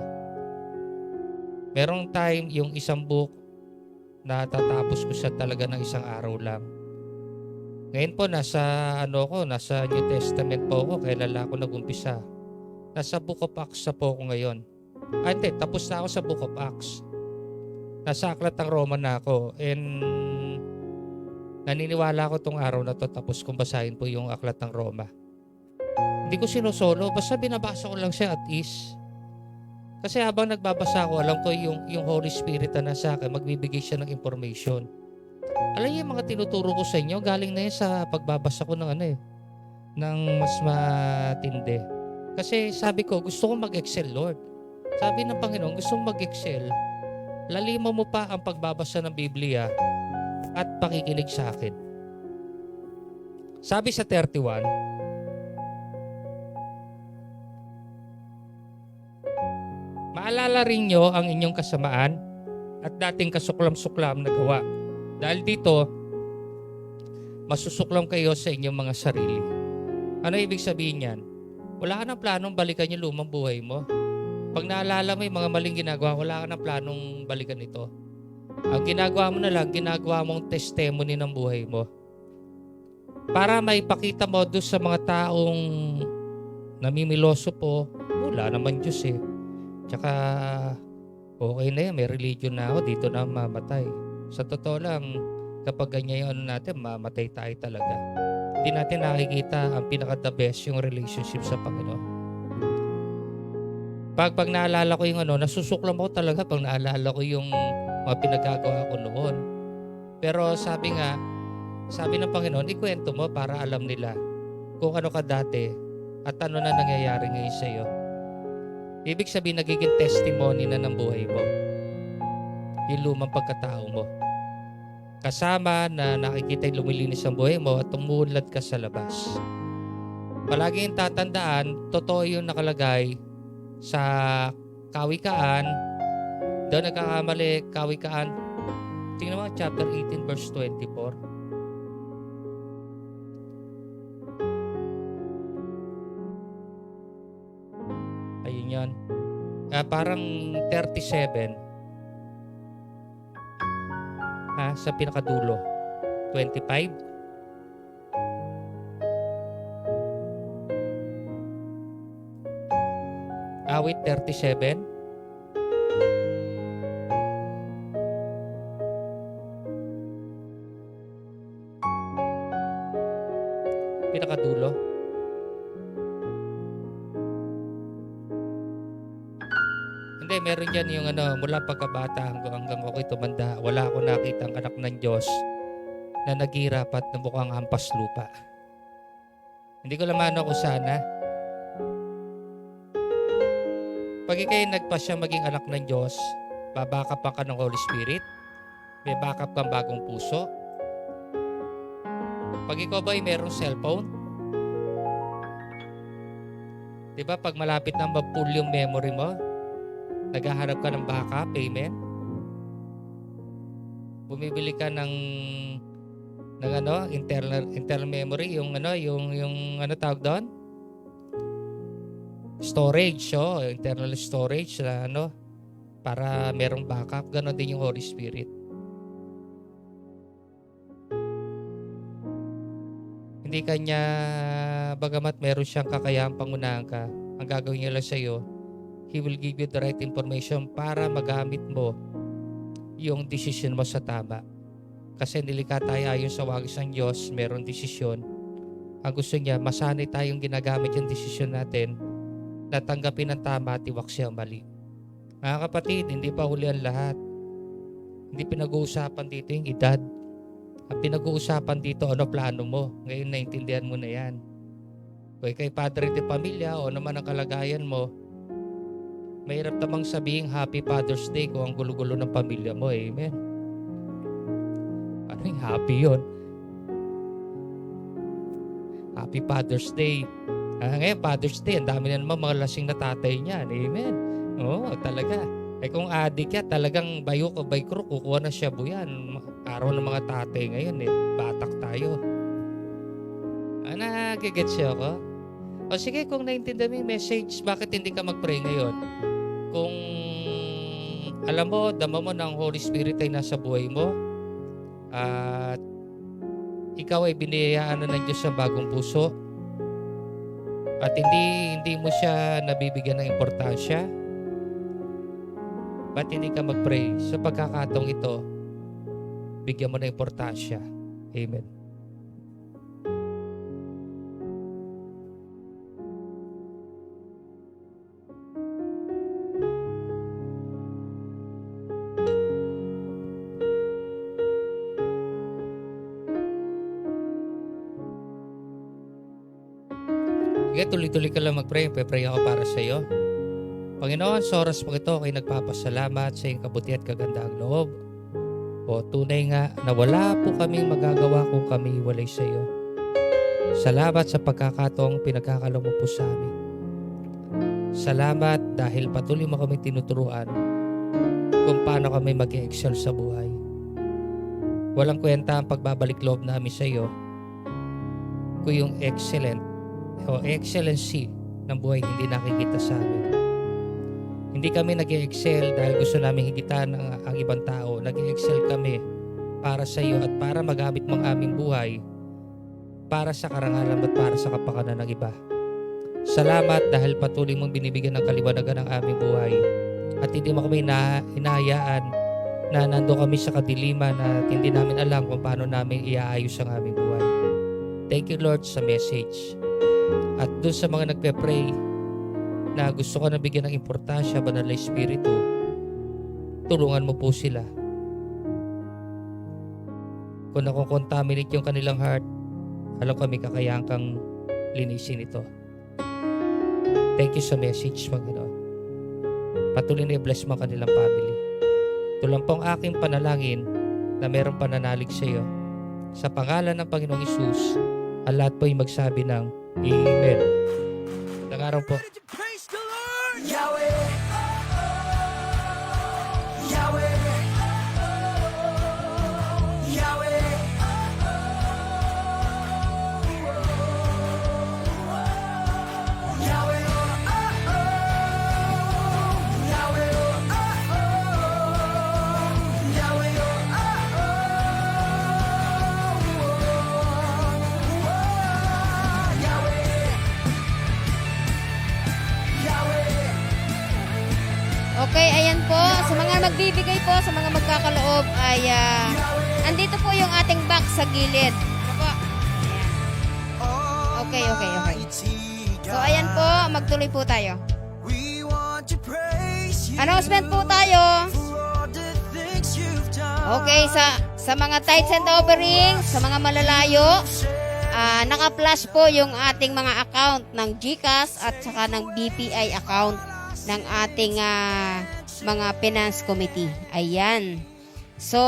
Merong time yung isang book na tatapos ko siya talaga ng isang araw lang. Ngayon po nasa New Testament po ako, kailan ako nag-umpisa. Nasa Book of Acts na po ako ngayon. Hindi, tapos na ako sa Book of Acts. Nasa Aklat ng Roma na ako and naniniwala ko tong araw na to tapos kong basahin po yung Aklat ng Roma. Hindi ko sinusolo, basta binabasa ko lang siya at ease. Kasi habang nagbabasa ko, alam ko yung Holy Spirit na nasa akin, magbibigay siya ng information. Alam niyo yung mga tinuturo ko sa inyo, galing na yan sa pagbabasa ko ng ng mas matindi. Kasi sabi ko, gusto kong mag-excel, Lord. Sabi ng Panginoon, gusto kong mag-excel. Laliman mo pa ang pagbabasa ng Biblia at pakikinig sa akin. Sabi sa 31, maalala rin nyo ang inyong kasamaan at dating kasuklam-suklam na gawa. Dahil dito, masusuklam kayo sa inyong mga sarili. Ano ibig sabihin yan? Wala ka ng planong balikan yung lumang buhay mo. Pag naalala mo yung mga maling ginagawa, wala ka ng planong balikan ito. Ang ginagawa mo na lang, ginagawa mong testimony ng buhay mo. Para maipakita mo doon sa mga taong namimiloso po, wala naman Diyos eh. Tsaka okay na yan, may religion na ako, dito na mamatay. Sa totoo lang, kapag ganyan yung natin, mamatay tayo talaga. Hindi natin nakikita ang pinaka-the best yung relationship sa Panginoon. Pag naalala ko yung nasusuklam ako talaga pag naalala ko yung mga pinagagawa ko noon. Pero sabi ng Panginoon, ikwento mo para alam nila kung ano ka dati at ano na nangyayari ngayon sa iyo. Ibig sabihin, nagiging testimony na ng buhay mo. Yung lumang pagkatao mo. Kasama na nakikita yung lumilinis ang buhay mo at tumulat ka sa labas. Palaging tatandaan, totoo yung nakalagay sa Kawikaan. Doon nagkakamali, Kawikaan. Tingnan mo, chapter 18, verse 24. Ayun yan. Parang 37. Sa pinakadulo. 25. Awit 37. Pinakadulo. Hindi, meron dyan yung mula pagkabata hanggang ako'y tumanda. Wala akong nakita ang anak ng Diyos na naghihirap at na mukhang hampas lupa. Hindi ko naman kung sana. Pag ikay nagpasya maging anak ng Diyos, Babackup ka ng Holy Spirit? May backup kang bagong puso? Pag ikaw ba ay merong cellphone, di ba pag malapit na ma-full yung memory mo, naghahanap ka ng backup, amen? Bumibili ka ng internal memory, yung tawag doon? Storage, internal storage na para merong backup. Ganon din yung Holy Spirit. Hindi kanya, bagamat meron siyang kakayahang pangunahan ka, ang gagawin niya lang sa'yo, He will give you the right information para magamit mo yung decision mo sa tama. Kasi nilika tayo ayon sa wagis ng Diyos, meron desisyon. Ang gusto niya, masanay tayong ginagamit yung desisyon natin na tanggapin ang tama at iwaksi ang mali. Mga kapatid, hindi pa huli ang lahat. Hindi pinag-uusapan dito yung edad. Ang pinag-uusapan dito, ano plano mo. Ngayon, naintindihan mo na yan. Kung kay Padre de Pamilya o naman ang kalagayan mo, mahirap namang sabihin Happy Father's Day kung ang gulo-gulo ng pamilya mo. Amen. Ano yung happy yun? Happy Father's Day. Ngayon, Father's Day, ang dami na naman mga lasing na tatay niyan. Amen. Oo, talaga. Kung adik yan, talagang bayo ko, baykro, kukuha na siya buyan. Araw ng mga tatay ngayon, batak tayo. Nagigets siya ako? O sige, kung naintindihan mo yung message, bakit hindi ka mag-pray ngayon? Kung alam mo, dama mo ng Holy Spirit ay nasa buhay mo, at ikaw ay biniyayaan ng Diyos ng bagong puso, at hindi mo siya nabibigyan ng importansya, ba't hindi ka mag-pray? Sa pagkakataong ito, bigyan mo ng importansya. Amen. Sige, tuloy-tuloy ka lang mag-pray. Pray ako para sa iyo. Panginoon, sa oras mo ito, kayo nagpapasalamat sa iyong kabuti at kagandahang loob. O tunay nga na wala po kaming magagawa kung kami walay sa iyo. Salamat sa pagkakataong pinagkakalob mo po sa amin. Salamat dahil patuloy mo kami tinuturuan kung paano kami mag-excel sa buhay. Walang kwenta ang pagbabalik loob namin sa iyo kung yung excellency ng buhay hindi nakikita sa amin. Hindi kami nag-excel dahil gusto namin higitan ang ibang tao. Nag-excel kami para sa iyo at para magamit mo ang aming buhay para sa karangalan at para sa kapakanan ng iba. Salamat dahil patuloy mong binibigyan ng kaliwanagan ng aming buhay at hindi mo kami hinahayaan na nando kami sa kadiliman at hindi namin alam kung paano namin iaayos ang aming buhay. Thank you, Lord, sa message. At doon sa mga nagpe-pray na gusto ko na bigyan ng importansya, Banal na Espiritu, tulungan mo po sila. Kung nakukontaminate yung kanilang heart, alam ko may kakayahan kang linisin ito. Thank you sa message, Panginoon. Patuloy na i-bless mo ang kanilang family. Ito lang po ang aking panalangin na mayroong pananalig sa iyo. Sa pangalan ng Panginoong Hesus, ang lahat po ay magsabi ng Amen. Magandang araw po. Praise the Lord! Yahweh! Yahweh! Yahweh! Yahweh! Okay, ayan po. Sa mga magbibigay po, sa mga magkakaloob ay andito po yung ating box sa gilid. Ano po? Ayan. Okay. So ayan po, magtuloy po tayo. Announcement po tayo. Okay, sa mga tithes and offerings, sa mga malalayo, naka-flash po yung ating mga account ng GCash at saka ng BPI account ng ating mga finance committee. Ayan. So,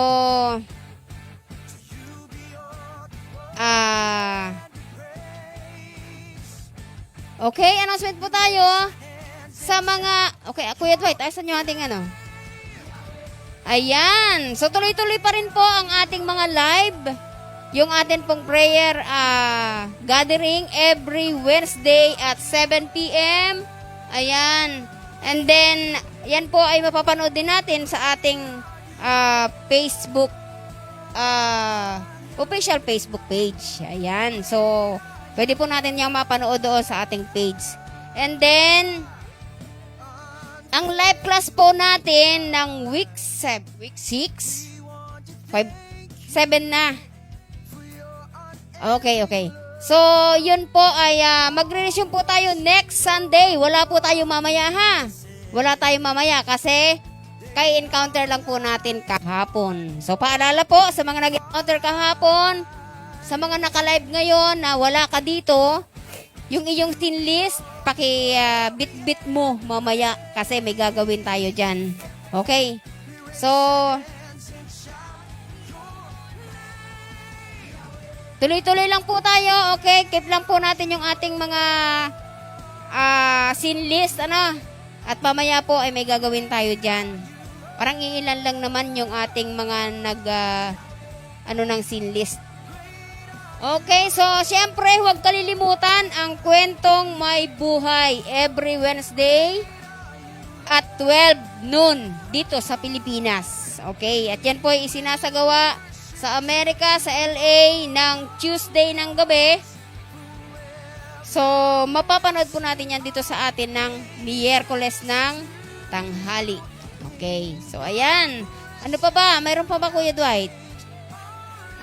okay, announcement po tayo sa mga, okay, Kuya Dwight, asan yung ating ano? Ayan. So, tuloy-tuloy pa rin po ang ating mga live. Yung atin pong prayer gathering every Wednesday at 7 p.m. Ayan. And then, yan po ay mapapanood din natin sa ating Facebook, official Facebook page. Ayan. So, pwede po natin yung mapanood doon sa ating page. And then, ang live class po natin ng week 6, 7 na. Okay. So, yun po ay magre-resume po tayo next Sunday. Wala po tayo mamaya ha. Wala tayo mamaya kasi kay encounter lang po natin kahapon. So, paalala po sa mga nag-encounter kahapon, sa mga naka-live ngayon na wala ka dito, yung iyong scene list, bit-bit mo mamaya kasi may gagawin tayo dyan. Okay? So, tuloy-tuloy lang po tayo. Okay? Keep lang po natin yung ating mga scene list. At mamaya po ay may gagawin tayo dyan. Parang iilan lang naman yung ating mga ng scene list. Okay, so siyempre huwag kalilimutan ang kwentong may buhay every Wednesday at 12 noon dito sa Pilipinas. Okay, at yan po ay isinasagawa sa Amerika, sa LA ng Tuesday ng gabi. So, mapapanood po natin yan dito sa atin ng Miyerkules ng tanghali. Okay, so ayan. Ano pa ba? Mayroon pa ba, Kuya Dwight?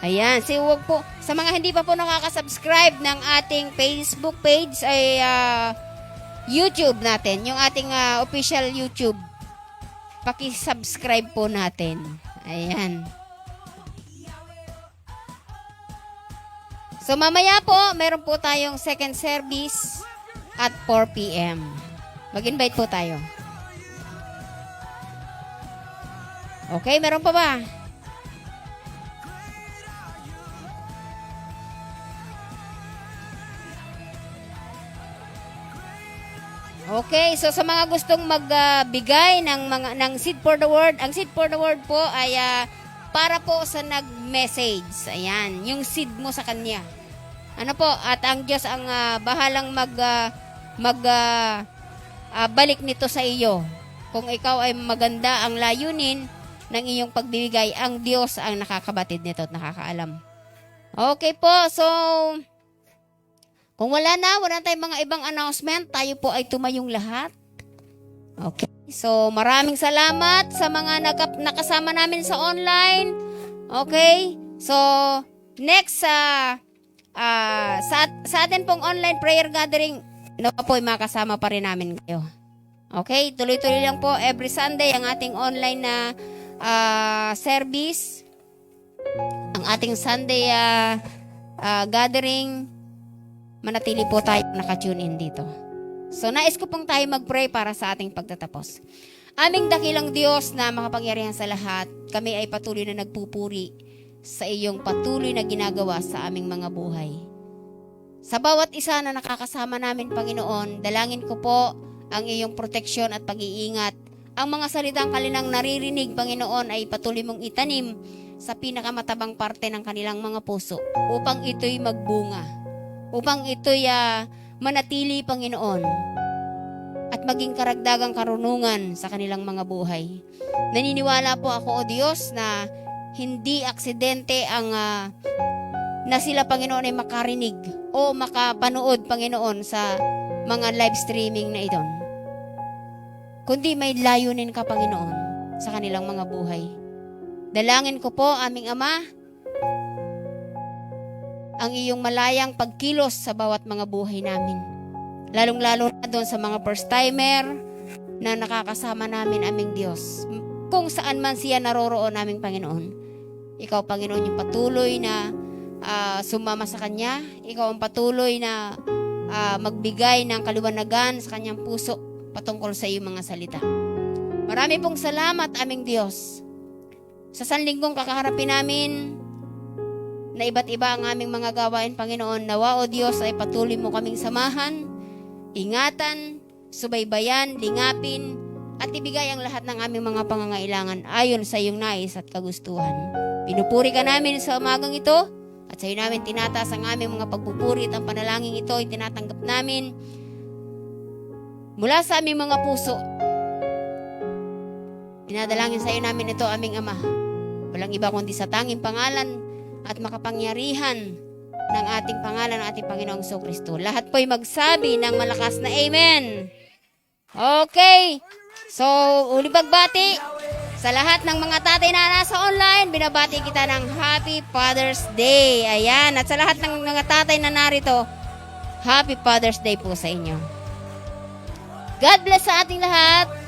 Ayan, huwag po, sa mga hindi pa po nakaka-subscribe ng ating Facebook page ay YouTube natin, yung ating official YouTube. Paki-subscribe po natin. Ayan. So mamaya po, meron po tayong second service at 4 p.m. Mag-invite po tayo. Okay, meron pa ba? Okay, so sa mga gustong magbigay ng Seed for the Word, ang Seed for the Word po ay para po sa nag-message. Ayan, yung seed mo sa kanya. Ano po, at ang Diyos ang bahalang balik nito sa iyo. Kung ikaw ay maganda ang layunin ng iyong pagbibigay, ang Diyos ang nakakabatid nito at nakakaalam. Okay po, so kung wala tayong mga ibang announcement, tayo po ay tumayong lahat. Okay. So, maraming salamat sa mga nakasama namin sa online. Okay. So, next sa atin pong online prayer gathering, po ay makasama pa rin namin kayo. Okay. Tuloy-tuloy lang po every Sunday ang ating online na service. Ang ating Sunday gathering, manatili po tayo naka-tune in dito. So, nais ko pong tayo mag-pray para sa ating pagtatapos. Aming dakilang Diyos na makapangyarihan sa lahat, kami ay patuloy na nagpupuri sa iyong patuloy na ginagawa sa aming mga buhay. Sa bawat isa na nakakasama namin, Panginoon, dalangin ko po ang iyong proteksyon at pag-iingat. Ang mga salitang kanilang naririnig, Panginoon, ay patuloy mong itanim sa pinakamatabang parte ng kanilang mga puso upang ito'y magbunga. Upang ito'y manatili, Panginoon, at maging karagdagang karunungan sa kanilang mga buhay. Naniniwala po ako, O Diyos, na hindi aksidente ang na sila, Panginoon, ay makarinig o makapanood, Panginoon, sa mga live streaming na ito. Kundi may layunin ka, Panginoon, sa kanilang mga buhay. Dalangin ko po, aming Ama, ang iyong malayang pagkilos sa bawat mga buhay namin. Lalong-lalo na doon sa mga first-timer na nakakasama namin, aming Diyos. Kung saan man siya naroroon, aming Panginoon. Ikaw, Panginoon, yung patuloy na sumama sa Kanya. Ikaw ang patuloy na magbigay ng kaliwanagan sa Kanyang puso patungkol sa iyong mga salita. Marami pong salamat aming Diyos. Sa sanlinggong kakaharapin namin, na iba't iba ang aming mga gawain, Panginoon, nawa o Diyos ay patuloy mo kaming samahan, ingatan, subaybayan, lingapin, at ibigay ang lahat ng aming mga pangangailangan ayon sa iyong nais at kagustuhan. Pinupuri ka namin sa umagang ito, at sa iyo namin tinataas ang aming mga pagpupuri at ang panalangin ito ay tinatanggap namin mula sa aming mga puso. Dinadalangin sa iyo namin ito, aming Ama. Walang iba kundi sa tanging pangalan at makapangyarihan ng ating pangalan ng ating Panginoong Jesucristo. Lahat po'y magsabi ng malakas na Amen. Okay. So, uli pagbati sa lahat ng mga tatay na nasa online, binabati kita ng Happy Father's Day. Ayan. At sa lahat ng mga tatay na narito, Happy Father's Day po sa inyo. God bless sa ating lahat.